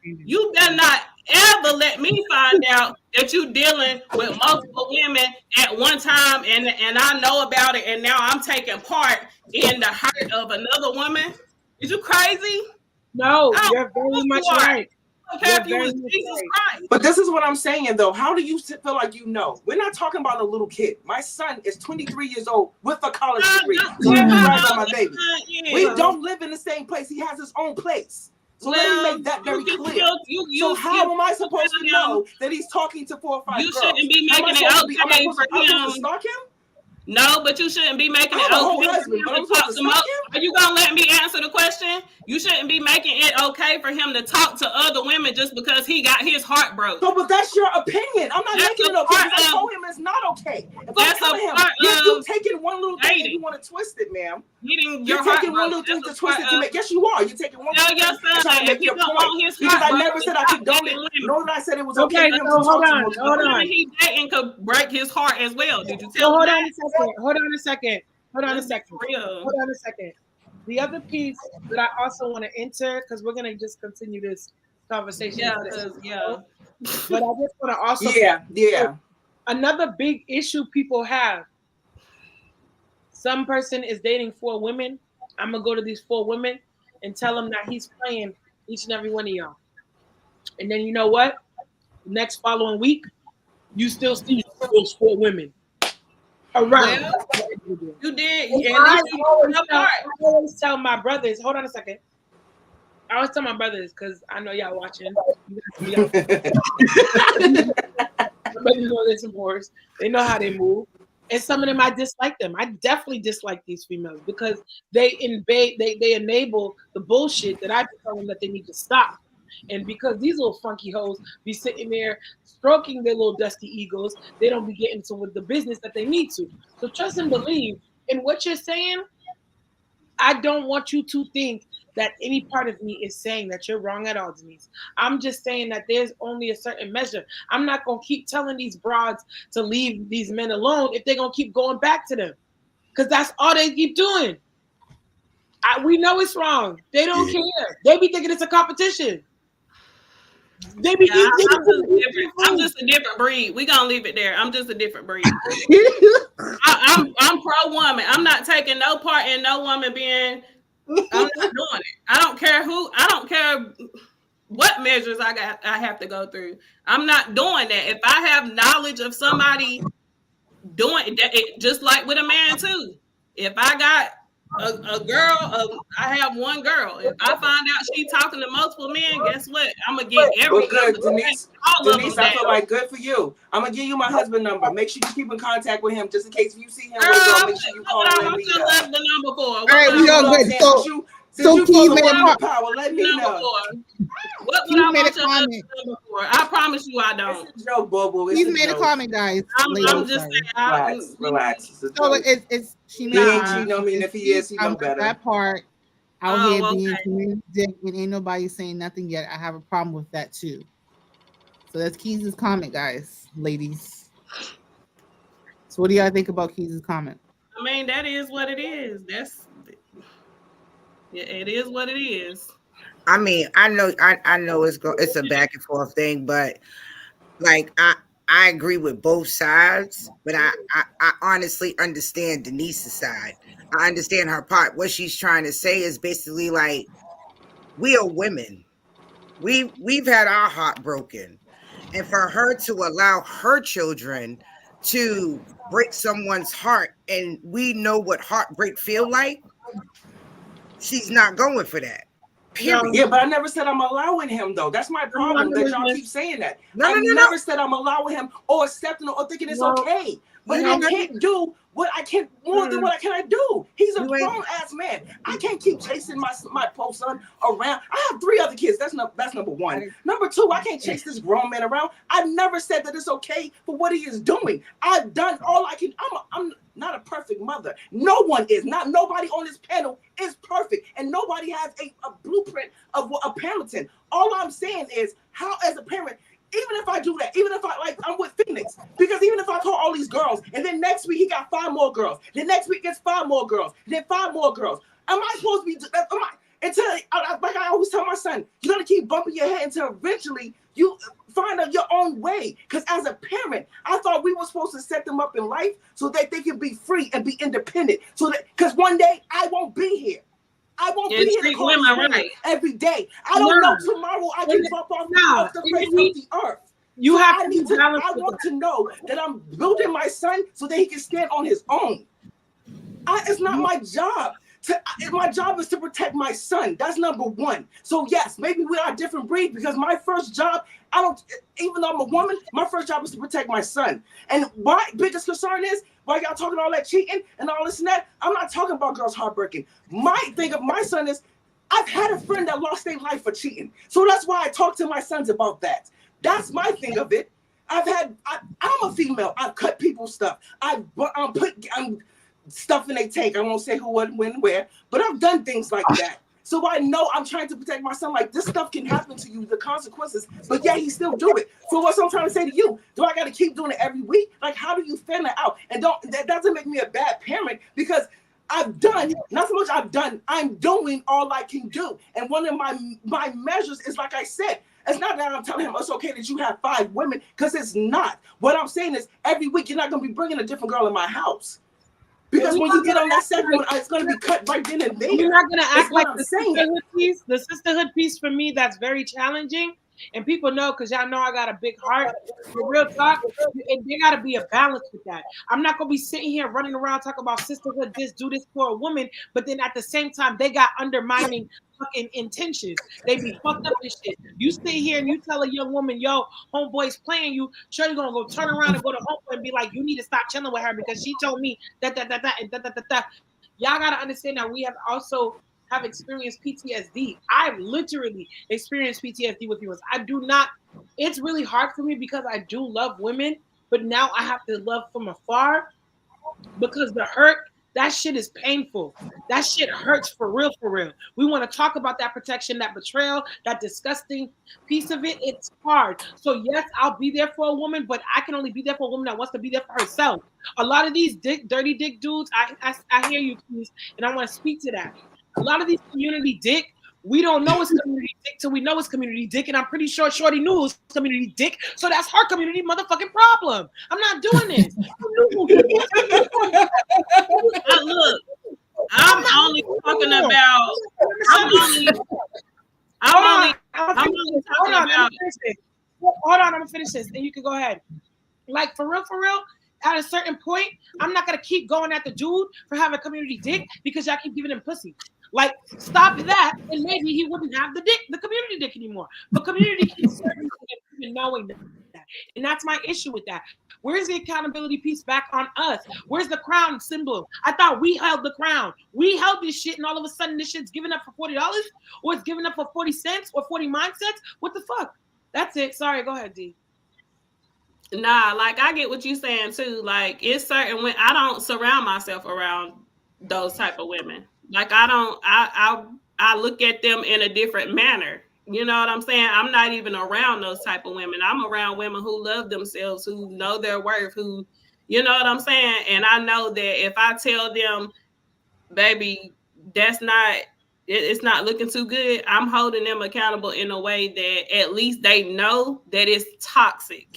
S1: You better not ever let me find out that you dealing with multiple women at one time, and I know about it, and now I'm taking part in the hurt of another woman. Is you crazy?
S6: No, you're very much right.
S1: If you was Jesus Christ.
S7: But this is what I'm saying, though. How do you feel like you know? We're not talking about a little kid. My son is 23 years old with a college degree. So let me right on my baby. We don't live in the same place. He has his own place. So let me make that very clear. So how am I supposed to know that he's talking to 4 or 5 girls?
S1: You shouldn't be making it okay for him.
S7: Stalk him?
S1: No, but you shouldn't be making it okay. Are you gonna let me answer the question? You shouldn't be making it okay for him to talk to other women just because he got his heart broke.
S7: So, but that's your opinion. I'm not making it okay. I told him it's not okay. If I'm telling him, you're taking one little thing and you want to twist it, ma'am. You're taking one little thing to twist it to make. Yes, you are. You're taking one little thing to try to make your point. Because I never said I condoned it. Nor did I said it was okay for him to talk to
S6: hold on.
S1: He dating could break his heart as well. Did you tell him that?
S6: Hold on a second. The other piece that I also want to enter, because we're gonna just continue this conversation.
S1: Yeah.
S6: But I just want to also another big issue people have. Some person is dating 4 women. I'm gonna go to these 4 women and tell them that he's playing each and every one of y'all. And then you know what? Next following week, you still see those 4 women around.
S1: Well, you did.
S6: I always tell my brothers, hold on a second. I always tell my brothers, because I know y'all watching. My brothers know this, of course. They know how they move. And some of them, I dislike them. I definitely dislike these females because they enable the bullshit that I tell them that they need to stop. And because these little funky hoes be sitting there stroking their little dusty egos, they don't be getting to with the business that they need to. So trust and believe in what you're saying. I don't want you to think that any part of me is saying that you're wrong at all, Denise. I'm just saying that there's only a certain measure. I'm not going to keep telling these broads to leave these men alone if they're going to keep going back to them. Because that's all they keep doing. We know it's wrong. They don't care. They be thinking it's a competition.
S1: I'm just a different breed. We gonna leave it there. I'm just a different breed. I'm pro woman. I'm not taking no part in no woman being. I'm not doing it. I don't care who. I don't care what measures I have to go through. I'm not doing that. If I have knowledge of somebody doing it, just like with a man too. If I got a girl, I have one girl. If I find out she talking to multiple men, guess what? I'm gonna get
S7: Well,
S1: every
S7: good,
S1: number,
S7: Denise.
S1: all of them
S7: Denise, I
S1: down.
S7: feel like good for you. I'm gonna give you my husband number. Make sure you keep in contact with him, just in case if you see him
S1: Girl,
S7: with a girl.
S1: what
S7: Make sure you
S1: would
S7: call
S1: I
S7: and let
S1: want
S7: me
S1: your
S7: know.
S1: the number for?
S3: All
S1: What
S3: right,
S1: would
S7: You
S1: I
S3: we
S7: see
S3: all
S1: want
S7: what
S1: your
S7: I'm
S3: good.
S7: saying?
S1: number?
S7: Since
S3: So
S7: you
S3: Keys
S7: full of
S3: made a
S7: woman
S3: part.
S7: power, let me
S1: Number
S7: know.
S1: for? What would
S3: Keys
S1: I
S3: made a
S1: want your
S3: comment.
S1: husband number for? I promise you, I
S7: It's
S1: don't.
S7: a joke, Bobo. It's
S3: Keys
S7: a
S3: made a
S7: joke.
S3: comment, guys,
S1: I'm
S3: ladies.
S1: just
S3: Sorry.
S1: saying.
S7: Relax, relax. It's a
S3: So
S7: joke.
S3: it's she
S7: He
S3: not
S7: ain't
S1: Nah.
S7: cheating
S3: cheating.
S7: on me, and
S3: It's
S7: if he
S3: Keys.
S7: is, he
S3: I'm
S7: know
S3: at
S7: better.
S3: that part out here
S1: Oh,
S3: being
S1: okay.
S3: community dick and ain't nobody saying nothing yet. I have a problem with that too. So that's Keys' comment, guys, ladies. So what do y'all think about Keys' comment?
S1: I mean, that is what it is. That's it is what it is.
S2: I mean, I know it's a back and forth thing, but like I agree with both sides, but I honestly understand Denise's side. I understand her part. What she's trying to say is basically like we are women. We've had our heart broken. And for her to allow her children to break someone's heart, and we know what heartbreak feel like, she's not going for that.
S1: No,
S7: Yeah,
S2: Period.
S7: but I never said I'm allowing him though. That's my
S1: I'm not
S7: problem that y'all
S1: gonna
S7: keep saying that.
S2: No, no,
S7: I've
S2: no, no.
S7: never said I'm allowing him or accepting or thinking it's
S1: no,
S7: okay. But
S2: You
S7: I
S2: ain't got to,
S7: can't do what I can more than
S1: mm,
S7: what I can I do. He's a
S2: you ain't
S7: grown ass man. I can't keep chasing my poor son around. I have three other kids. That's number one. Number two, I can't chase this grown man around. I never said that it's okay for what he is doing. I've done all I can. I'm not a perfect mother. No one is. Not nobody on this panel is perfect, and nobody has a blueprint of what a parenting. All I'm saying is, how as a parent, even if I do that, even if I like, I'm with Phoenix, because even if I call all these girls, and then next week he got five more girls, then next week gets five more girls, then five more girls, am I supposed to be? Am I? Until like I always tell my son, you gotta keep bumping your head until eventually you find out your own way. Because as a parent, I thought we were supposed to set them up in life so that they can be free and be independent. So that because one day I won't be here. I won't be
S1: and
S7: here to
S1: treat
S7: call these
S1: women
S7: women
S1: right.
S7: every day. I don't
S6: Nah,
S7: know tomorrow I
S6: and
S7: can drop
S6: nah,
S7: off the
S6: and
S7: face of
S6: we,
S7: the earth.
S6: you
S7: So
S6: have
S7: I
S6: to be
S7: need to,
S6: balanced
S7: I
S6: with
S7: want
S6: that.
S7: to know that I'm building my son so that he can stand on his own. It's not my job. My job is to protect my son. That's number one. So yes, maybe we are a different breed because my first job, I don't. Even though I'm a woman, my first job is to protect my son. And my biggest concern is why y'all talking all that cheating and all this and that. I'm not talking about girls heartbreaking. My thing of my son is, I've had a friend that lost their life for cheating. So that's why I talk to my sons about that. That's my thing of it. I'm a female. I've cut people's stuff. I'm stuff in their tank. I won't say who, what, when, where, but I've done things like that. So I know I'm trying to protect my son. Like this stuff can happen to you, the consequences, but yeah, he still do it. So what I'm trying to say to you, do I got to keep doing it every week? Like, how do you figure that out? And that doesn't make me a bad parent because I've done not so much. I'm doing all I can do, and one of my measures is like I said. It's not that I'm telling him it's okay that you have five women because it's not. What I'm saying is every week you're not going to be bringing a different girl in my house.
S6: But
S7: Because
S6: we're
S7: when
S6: not
S7: you get
S6: gonna
S7: on that
S6: act
S7: second one,
S6: like
S7: it's going to be cut right then and
S6: we're
S7: there.
S6: not gonna
S7: It's
S6: act
S7: what
S6: like
S7: I'm
S6: the
S7: saying.
S6: sisterhood piece. The sisterhood piece for me that's very challenging, and people know because y'all know I got a big heart. But real talk, there got to be a balance with that. I'm not gonna be sitting here running around talking about sisterhood, this do this for a woman, but then at the same time they got undermining fucking intentions. They be fucked up and shit. You sit here and you tell a young woman, yo, homeboy's playing you, sure you're gonna go turn around and go to homeboy and be like, you need to stop chilling with her because she told me that and that. Y'all gotta understand that we have also have experienced PTSD. I've literally experienced PTSD with viewers. I do not. It's really hard for me because I do love women, but now I have to love from afar because the hurt, that shit is painful. That shit hurts for real, for real. We want to talk about that protection, that betrayal, that disgusting piece of it. It's hard. So yes, I'll be there for a woman, but I can only be there for a woman that wants to be there for herself. A lot of these dirty dick dudes, I hear you, please, and I want to speak to that. A lot of these community dick, we don't know it's community dick till we know it's community dick, and I'm pretty sure Shorty knew it was community dick, so that's her community motherfucking problem. I'm not doing this. You knew who did it.
S1: Look,
S6: I'm
S1: I'm
S6: not
S1: only talking
S6: hold
S1: about. I'm only. I'm
S6: on.
S1: only.
S6: I'm gonna
S1: I'm
S6: finish
S1: only
S6: this. Hold
S1: talking
S6: on, I'm gonna
S1: about.
S6: finish this. Hold on, I'm gonna finish this, and you can go ahead. Like for real, at a certain point, I'm not gonna keep going at the dude for having a community dick because y'all keep giving him pussy. Like, stop that, and maybe he wouldn't have the community dick anymore. But community keeps serving him even knowing that. And that's my issue with that. Where's the accountability piece back on us? Where's the crown symbol? I thought we held the crown. We held this shit, and all of a sudden this shit's given up for $40, or it's given up for 40 cents or 40 mindsets. What the fuck? That's it. Sorry, go ahead, D.
S1: Nah, like I get what you're saying too. Like it's certain when I don't surround myself around those type of women. Like I don't I look at them in a different manner. You know what I'm saying? I'm not even around those type of women. I'm around women who love themselves, who know their worth, who you know what I'm saying? And I know that if I tell them, baby, that's not it's not looking too good, I'm holding them accountable in a way that at least they know that it's toxic.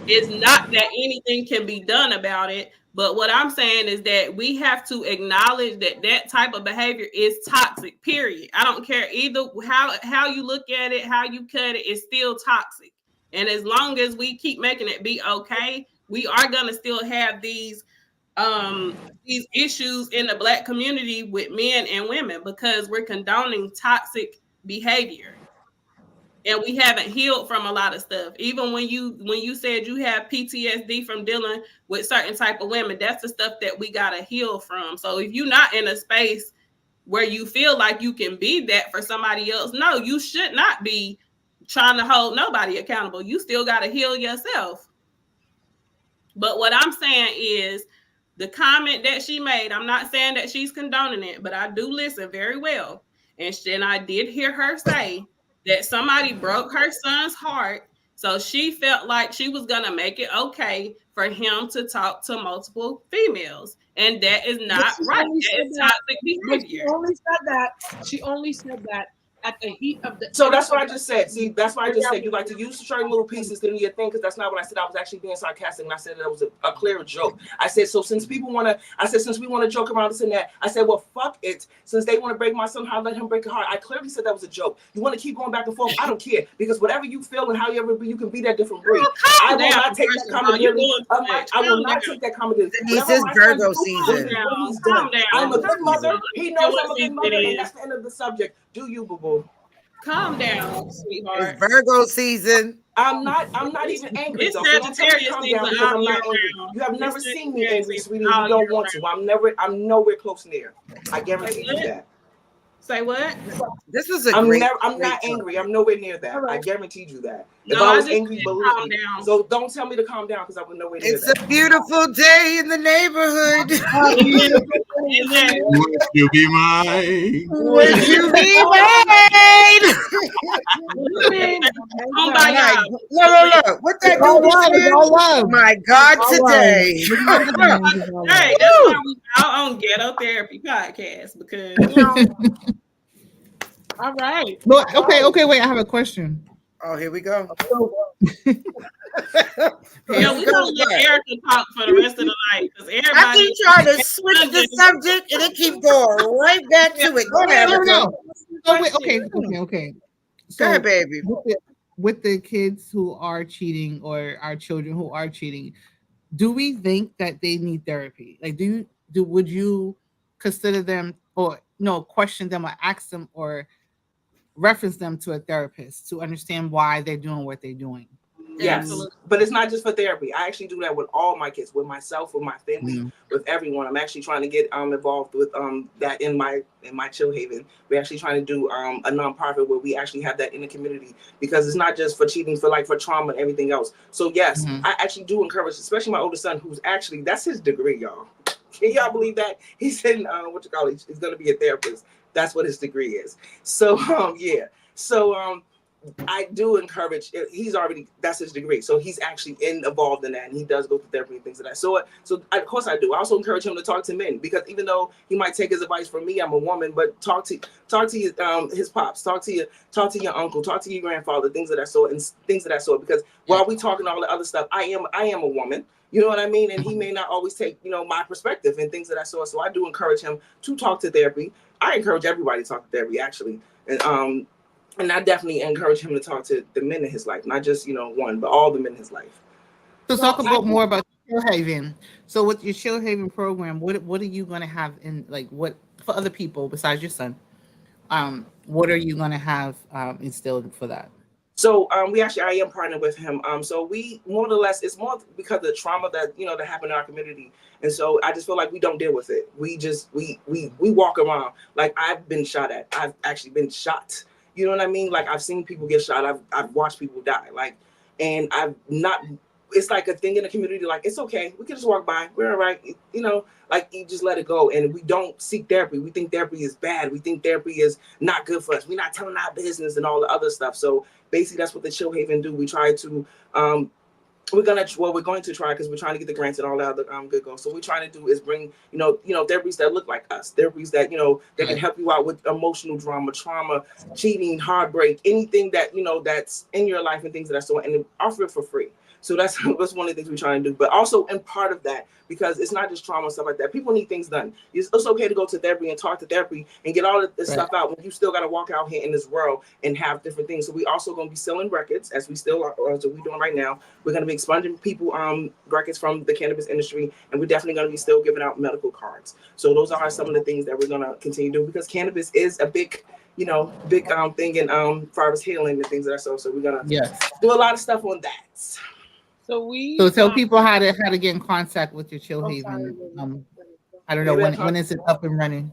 S1: It's not that anything can be done about it, but what I'm saying is that we have to acknowledge that that type of behavior is toxic, period. I don't care either how you look at it, how you cut it, it's still toxic. And as long as we keep making it be okay, we are going to still have these issues in the Black community with men and women because we're condoning toxic behavior. And we haven't healed from a lot of stuff. Even when you said you have PTSD from dealing with certain type of women, that's the stuff that we gotta heal from. So if you're not in a space where you feel like you can be that for somebody else, no, you should not be trying to hold nobody accountable. You still gotta heal yourself. But what I'm saying is the comment that she made, I'm not saying that she's condoning it, but I do listen very well. And I did hear her say that somebody broke her son's heart. So she felt like she was going to make it okay for him to talk to multiple females. And that is not right. That is toxic behavior.
S6: She only said that at the heat of the.
S7: So that's what I just said. See, that's why I just said you like to use certain little pieces to your thing, because that's not what I said. I was actually being sarcastic, and I said that was a clear joke. I said, so since people want to, I said, since we want to joke around this and that, I said, well, fuck it. Since they want to break my son heart, let him break a heart. I clearly said that was a joke. You want to keep going back and forth? I don't care, because whatever you feel and however you can be that different breed. I will not take that comedy. I will not take that comedy.
S2: This is Virgo season.
S7: I'm a good mother. He knows I'm a good mother, and that's the end of the subject. Do you, boo boo?
S1: Calm down, sweetheart.
S2: It's Virgo season.
S7: I'm not even angry.
S1: It's
S7: though. So don't tell me to
S1: Sagittarius
S7: calm
S1: season.
S7: down because I'm not angry. You have never seen me angry, sweetie. You don't want to. I'm nowhere close near. I guarantee you that.
S1: Say what?
S2: This is a
S7: I'm
S2: great.
S7: I'm not angry. I'm nowhere near that. I guaranteed you that. If
S1: No,
S7: I was
S1: just
S7: angry,
S1: said
S7: believe
S1: calm
S7: me.
S1: down.
S7: So don't tell me to calm down because I was nowhere near
S2: It's
S7: that.
S2: a beautiful day in the neighborhood.
S5: Would you be mine?
S2: Would you be mine?
S1: Oh my God.
S2: Look. What that movie said? Oh my God, today.
S1: Hey, that's why we out on Ghetto Therapy Podcast because
S6: All right.
S3: But, okay, wait. I have a question.
S2: Oh, here we go.
S1: yeah, we gonna let Erica talk for the rest of the night because
S2: I
S1: everybody
S2: keep trying to switch the subject and it keep going right back to it. Go ahead.
S3: No. Oh, wait, okay. So,
S2: Go ahead, baby.
S3: With the kids who are cheating or our children who are cheating, do we think that they need therapy? Like, would you consider them or question them or ask them or reference them to a therapist to understand why they're doing what they're doing?
S7: Yes,
S1: Absolutely.
S7: but it's not just for therapy. I actually do that with all my kids, with myself, with my family, with everyone. I'm actually trying to get involved with that in my chill haven. We're actually trying to do a nonprofit where we actually have that in the community, because it's not just for cheating, for trauma and everything else. So yes, I actually do encourage, especially my oldest son, who's actually, that's his degree, y'all. Can y'all believe that? He's in he's going to be a therapist. That's what his degree is. So yeah. So I do encourage. That's his degree, so he's actually involved in that, and he does go to therapy and things like that. So of course I do. I also encourage him to talk to men, because even though he might take his advice from me, I'm a woman, but talk to his pops, talk to your uncle, talk to your grandfather, things of that sort, Because while we talking all the other stuff, I am a woman. You know what I mean? And he may not always take my perspective and things of that sort. So I do encourage him to talk to therapy. I encourage everybody to talk to therapy, actually, and I definitely encourage him to talk to the men in his life, not just one, but all the men in his life.
S3: So talk about more about Chill Haven. So with your Chill Haven program, what are you gonna have in like what for other people besides your son? What are you gonna have instilled for that?
S7: So we actually I am partnered with him. So we more or less it's more because of the trauma that that happened in our community, and so I just feel like we don't deal with it. We just we walk around like I've been shot at. I've actually been shot. You know what I mean? Like I've seen people get shot. I've watched people die. Like, and I've not. It's like a thing in the community. Like it's okay. We can just walk by. We're all right. Like you just let it go, and we don't seek therapy. We think therapy is bad. We think therapy is not good for us. We're not telling our business and all the other stuff. So basically that's what the Chill Haven do. We try to we're going to try because we're trying to get the grants and all that other good goals. So we're trying to do is bring therapies that look like us, therapies that that can help you out with emotional trauma, cheating, heartbreak, anything that that's in your life and things that are so, and offer it for free. So that's one of the things we're trying to do. But also, in part of that, because it's not just trauma and stuff like that. People need things done. It's okay to go to therapy and talk to therapy and get all of this
S3: Right.
S7: stuff out when you still got to walk out here in this world and have different things. So we also going to be selling records as we still are, so we're doing right now. We're going to be expunging people records from the cannabis industry, and we're definitely going to be still giving out medical cards. So those are some of the things that we're going to continue to do because cannabis is a big thing in far as healing and things that are so. So we're gonna
S3: Yes.
S7: do a lot of stuff on that.
S6: So
S3: So
S6: we
S3: tell people how to get in contact with your Chill
S6: I'm sorry,
S3: Haven.
S6: Lily.
S3: I don't know
S7: Maybe
S3: when is it up and running.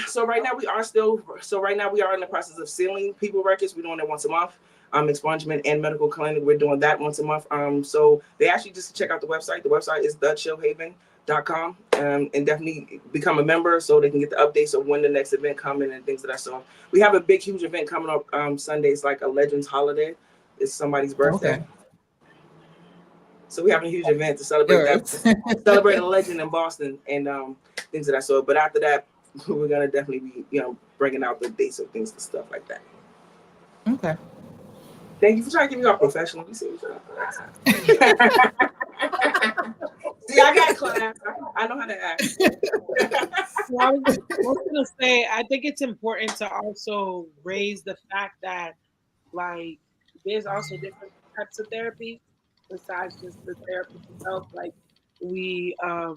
S7: So right now we are in the process of sealing people records. We're doing it once a month. Expungement and medical clinic. We're doing that once a month. So they actually just check out the website. The website is thechillhaven.com, and definitely become a member so they can get the updates of when the next event coming and things that I saw. We have a big, huge event coming up Sunday. It's like a Legends holiday. It's somebody's birthday.
S3: Okay.
S7: So we have a huge event to celebrate that,
S3: Yours.
S7: celebrate a legend in Boston and things that I saw. But after that, we're gonna definitely be bringing out the dates of things and stuff like that.
S3: Okay.
S7: Thank you for trying to keep me all professional. You see, see, I got class. I know how to act.
S6: Well, I was gonna say, I think it's important to also raise the fact that, like, there's also different types of therapy besides just the therapist itself. Like, we, a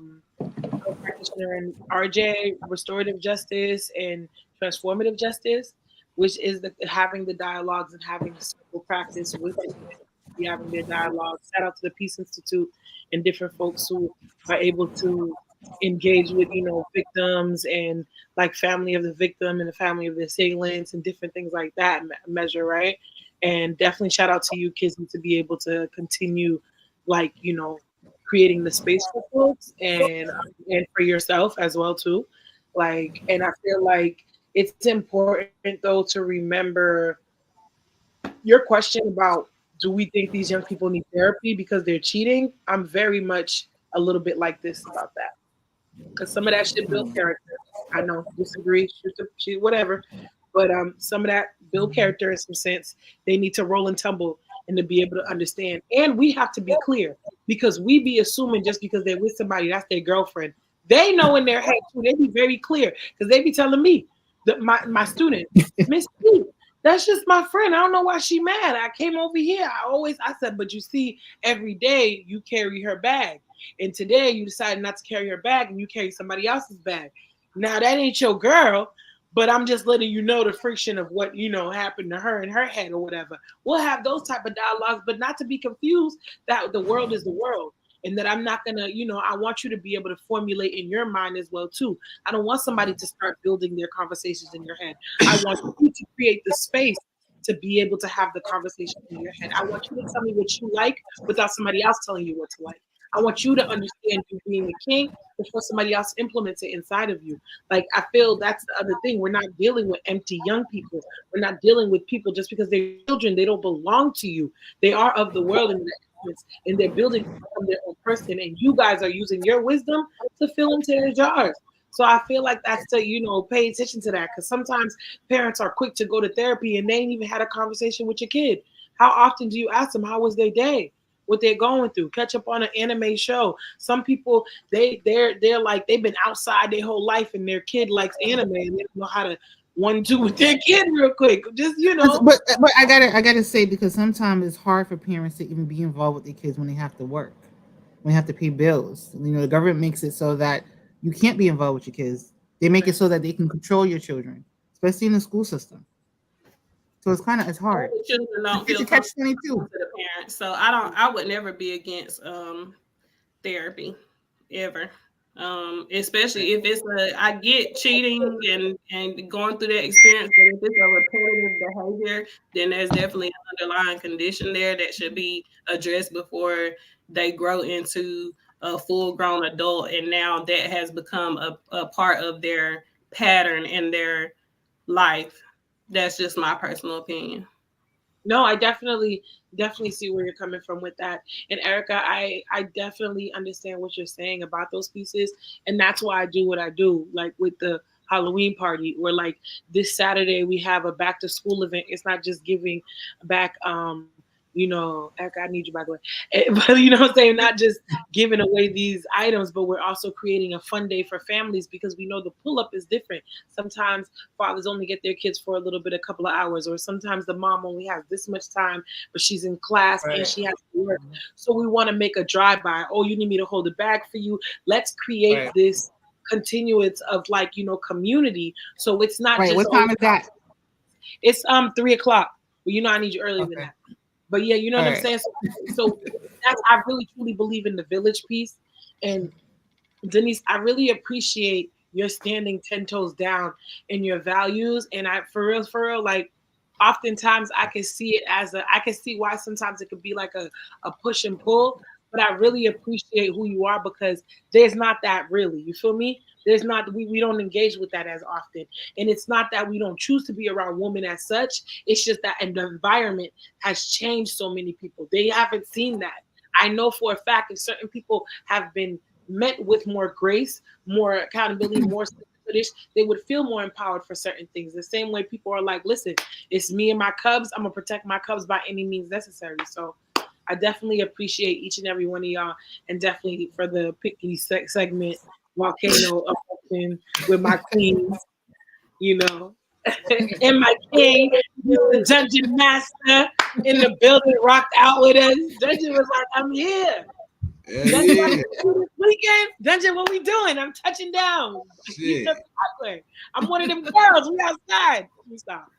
S6: practitioner in RJ, restorative justice and transformative justice, which is having the dialogues and having a circle practice with the kids, be having their dialogues. Shout out to the Peace Institute and different folks who are able to engage with victims and like family of the victim and the family of the assailants and different things like that measure, right? And definitely shout out to you Kizzy to be able to continue like creating the space for folks and for yourself as well too. Like, and I feel like it's important though to remember your question about do we think these young people need therapy because they're cheating. I'm very much a little bit like this about that because some of that shit build character. I know, disagree, shoot, whatever, but some of that build character in some sense. They need to roll and tumble and to be able to understand. And we have to be clear because we be assuming just because they're with somebody that's their girlfriend. They know in their head too. They be very clear because they be telling me that my student, Miss P, that's just my friend. I don't know why she mad. I came over here. I said, but you see, every day you carry her bag. And today you decided not to carry her bag and you carry somebody else's bag. Now that ain't your girl, but I'm just letting you know the friction of what happened to her in her head or whatever. We'll have those type of dialogues, but not to be confused that the world is the world. And that I'm not gonna, I want you to be able to formulate in your mind as well too. I don't want somebody to start building their conversations in your head. I want you to create the space to be able to have the conversation in your head. I want you to tell me what you like without somebody else telling you what to like. I want you to understand you being a king before somebody else implements it inside of you. Like, I feel that's the other thing. We're not dealing with empty young people. We're not dealing with people just because they're children. They don't belong to you. They are of the world and they're building from their own person. And you guys are using your wisdom to fill into their jars. So I feel like that's to, pay attention to that because sometimes parents are quick to go to therapy and they ain't even had a conversation with your kid. How often do you ask them how was their day? What they're going through, catch up on an anime show. Some people they're like they've been outside their whole life and their kid likes anime and they don't know how to 1-2 with their kid real quick. Just
S3: But I gotta say because sometimes it's hard for parents to even be involved with their kids when they have to work. when you have to pay bills. You know, the government makes it so that you can't be involved with your kids. They make it so that they can control your children, especially in the school system. So it's hard.
S1: Only children don't
S3: It's
S1: feel
S3: a catch
S1: comfortable talking
S3: 22.
S1: to the parents. So I would never be against therapy ever. Especially if it's I get cheating and going through that experience, but if it's a repetitive behavior, then there's definitely an underlying condition there that should be addressed before they grow into a full grown adult. And now that has become a part of their pattern in their life. That's just my personal opinion.
S6: No, I definitely see where you're coming from with that. And Erica, I definitely understand what you're saying about those pieces, and that's why I do what I do. Like with the Halloween party, or like this Saturday we have a back to school event. It's not just giving back Erica, I need you by the way. But you know what I'm saying, not just giving away these items, but we're also creating a fun day for families because we know the pull up is different. Sometimes fathers only get their kids for a little bit, a couple of hours, or sometimes the mom only has this much time, but she's in class and
S3: Right.
S6: she has to work. So we want to make a drive by. Oh, you need me to hold it back for you? Let's create
S3: Right.
S6: this continuance of like, community. So it's not
S3: Right.
S6: just,
S3: What
S6: oh,
S3: time is that?
S6: it's 3 o'clock. But I need you earlier than
S3: Okay.
S6: that. But yeah, you know
S3: All
S6: what I'm
S3: right.
S6: saying? So that's, I really truly believe in the village piece. And Denise, I really appreciate your standing 10 toes down in your values. And I, for real, like oftentimes I can see why sometimes it could be like a push and pull, but I really appreciate who you are because there's not that really, you feel me? There's not, we don't engage with that as often. And it's not that we don't choose to be around women as such. It's just that and the environment has changed so many people. They haven't seen that. I know for a fact if certain people have been met with more grace, more accountability, more sisterhoodish, they would feel more empowered for certain things. The same way people are like, listen, it's me and my cubs. I'm gonna protect my cubs by any means necessary. So I definitely appreciate each and every one of y'all, and definitely for the picky segment, volcano eruption with my queens, you know, and my king, the dungeon master in the building, rocked out with us. Dungeon was like, I'm here.
S5: Yeah,
S6: Dungeon,
S5: yeah,
S6: like,
S5: yeah.
S6: this weekend, Dungeon, what we doing? I'm touching down. He's
S5: Shit.
S6: the chocolate. I'm one of them girls. We outside. Let me stop.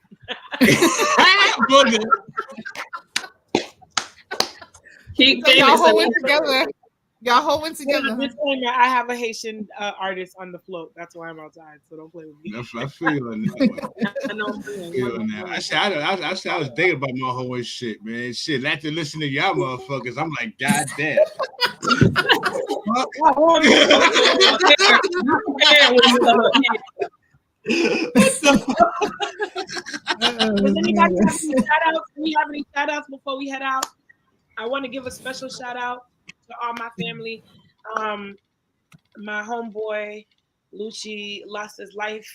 S5: Go there.
S1: Keep
S3: So y'all
S1: Phoenix and
S3: holding together. Y'all holding
S6: Hold
S3: together.
S6: on, disclaimer, I have a Haitian artist on the float. That's why I'm outside. So don't play with me.
S5: I feel you on that one.
S6: I know I'm playing.
S5: I feel you on that. I was thinking about my whole shit, man. Shit, after listening to y'all motherfuckers, I'm like, God damn. Fuck.
S6: Does anybody have any shout outs? Do we have any shout outs before we head out? I want to give a special shout out to all my family. Um, my homeboy Lucci lost his life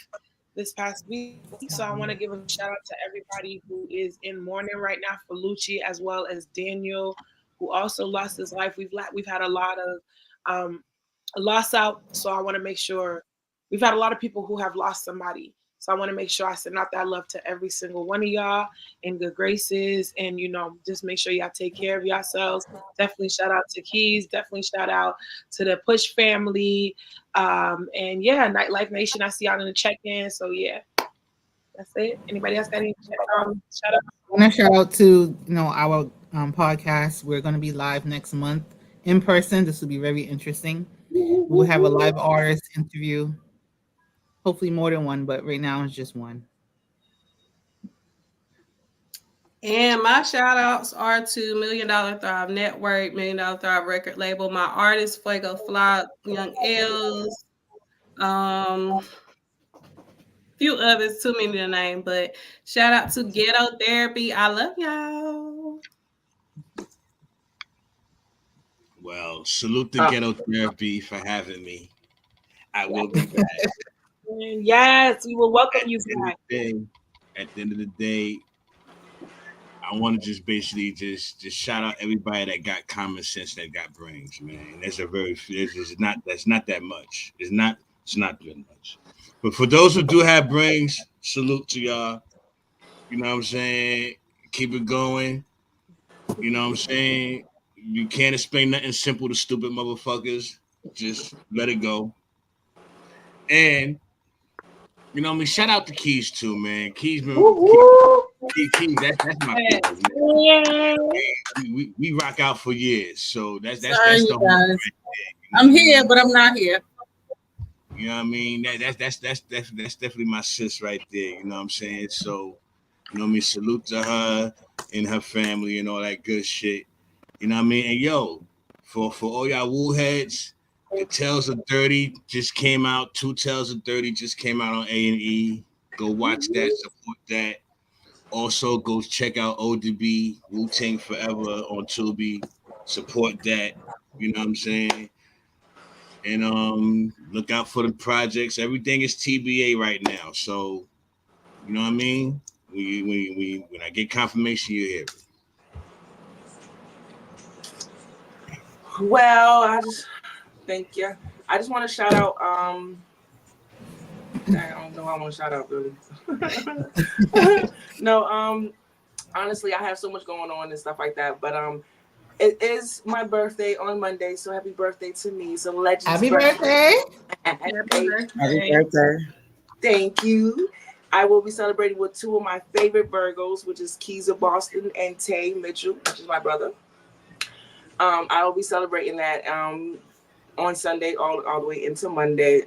S6: this past week, so I want to give a shout out to everybody who is in mourning right now for Lucci, as well as Daniel, who also lost his life. We've had a lot of loss out, so I want to make sure we've had a lot of people who have lost somebody. So I want to make sure I send out that love to every single one of y'all in good graces, and just make sure y'all take care of yourselves. Definitely shout out to Keys. Definitely shout out to the Push family, and yeah, Nightlife Nation. I see y'all in the check-in. So yeah, that's it. Anybody else got any shout out?
S3: I want to shout out to our podcast. We're going to be live next month in person. This will be very interesting. We will have a live artist interview. Hopefully more than one, but right now it's just one.
S1: And my shout outs are to Million Dollar Thrive Network, Million Dollar Thrive record label, my artist, Fuego Flock, Young Els, few others, too many to name, but shout out to Ghetto Therapy. I love y'all.
S5: Well, salute to Ghetto Therapy for having me. I will be back.
S6: Yes, we will welcome you back.
S5: At the end of the day, I want to just basically just shout out everybody that got common sense, that got brains, man. That's not that much. It's not that much. But for those who do have brains, salute to y'all. You know what I'm saying? Keep it going. You know what I'm saying? You can't explain nothing simple to stupid motherfuckers. Just let it go. And you know, I mean, shout out to Keys too, man. Keys, that's my people's man.
S8: Yeah.
S5: We rock out for years, so
S8: Sorry,
S5: that's the
S8: you
S5: whole right
S8: guys.
S5: there.
S8: I'm here, but I'm not here.
S5: You know what I mean? That's definitely my sis right there. You know what I'm saying? So, you know what I mean? Salute to her and her family and all that good shit. You know what I mean? And yo, for all y'all woo heads, the Tales of Dirty just came out. Two Tales of Dirty just came out on A&E. Go watch that, support that. Also, go check out ODB Wu Tang Forever on Tubi. Support that. You know what I'm saying? And look out for the projects. Everything is TBA right now. So, you know what I mean? When I get confirmation, you hear it.
S7: Well, I just thank you. I just want to shout out. I don't know. I want to shout out really. No. Honestly, I have so much going on and stuff like that. But it is my birthday on Monday, so happy birthday to me. So legends.
S3: Happy birthday.
S7: Happy
S2: Happy birthday.
S7: Thank you. I will be celebrating with two of my favorite Virgos, which is Keys of Boston and Tay Mitchell, which is my brother. I will be celebrating that on Sunday all the way into Monday.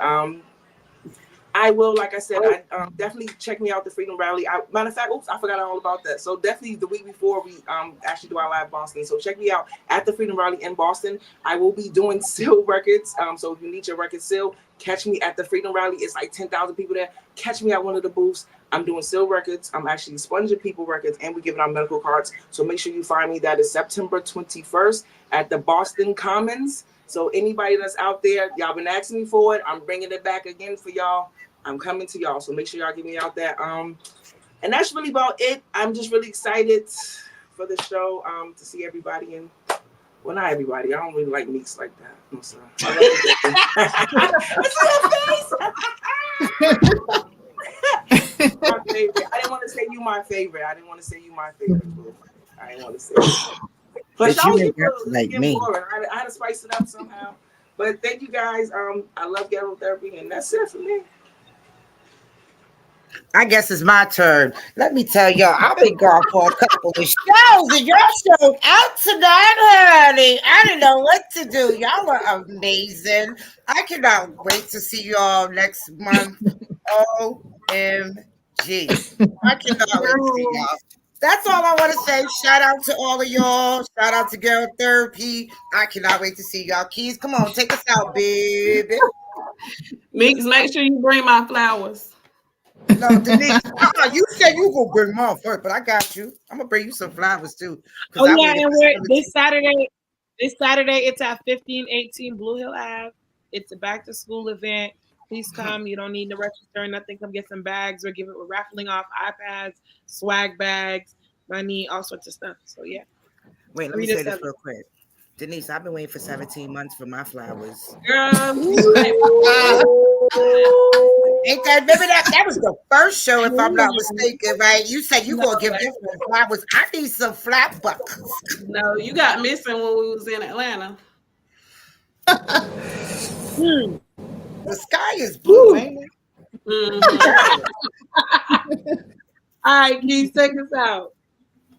S7: I will, like I said, I definitely check me out the Freedom Rally. Matter of fact, oops, I forgot all about that. So definitely the week before we actually do our live Boston. So check me out at the Freedom Rally in Boston. I will be doing seal records. So if you need your record seal, catch me at the Freedom Rally. It's like 10,000 people there. Catch me at one of the booths. I'm doing seal records. I'm actually sponging people records, and we're giving out medical cards. So make sure you find me. That is September 21st at the Boston Commons. So anybody that's out there, y'all been asking me for it. I'm bringing it back again for y'all. I'm coming to y'all. So make sure y'all get me out there. And that's really about it. I'm just really excited for the show to see everybody. And well, not everybody. I don't really like meeks like that. I'm sorry. My favorite. I didn't want to say you my favorite. I didn't want to say you my favorite. I didn't want to say it. But
S2: But you
S7: y'all
S2: ain't got to
S7: get
S2: like me.
S7: boring. I had to spice it up somehow. But thank you guys. I love Ghetto Therapy, and that's it for me.
S2: I guess it's my turn. Let me tell y'all, I've been gone for a couple of shows, and y'all showed out tonight, honey. I didn't know what to do. Y'all were amazing. I cannot wait to see y'all next month. OMG. I cannot wait to see y'all. That's all I want to say. Shout out to all of y'all. Shout out to Girl Therapy. I cannot wait to see y'all. Keys, come on, take us out, baby.
S1: Meeks, make sure you bring my flowers.
S2: No, Denise, you said you gonna bring mom first, but I got you. I'm gonna bring you some flowers too.
S6: Oh yeah, and we're this Saturday it's at 1518 Blue Hill Ave. It's a back to school event. Please come. You don't need to register or nothing. Come get some bags. We're raffling off iPads, swag bags, money, all sorts of stuff. So yeah.
S2: Wait, let me say this real quick. Denise, I've been waiting for 17 months for my flowers.
S1: Girl,
S2: ain't that, maybe that was the first show, if I'm not mistaken, right? You said you gonna give them flowers. I need some flat buckles.
S1: No, you got missing when we was in Atlanta.
S2: The sky is blue, ain't it?
S1: Mm-hmm.
S6: All right, Keys, take us out.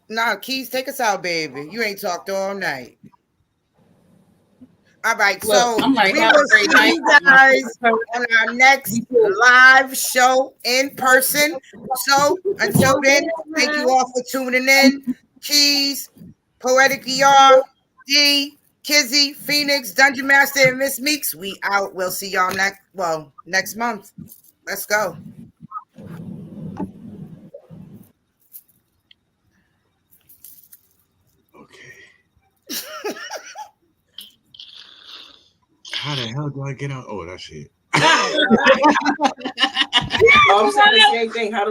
S2: No, Keys, take us out, baby. You ain't talked all night. All right, so
S8: I'm like,
S2: we will see you guys on our next live show in person. So until then, thank you all for tuning in. Keys, Poetic ER, D, Kizzy, Phoenix, Dungeon Master, and Miss Meeks. We out. We'll see y'all next month. Let's go.
S5: How the hell do I get out? Oh, that's it.
S7: I'm saying the same thing. How do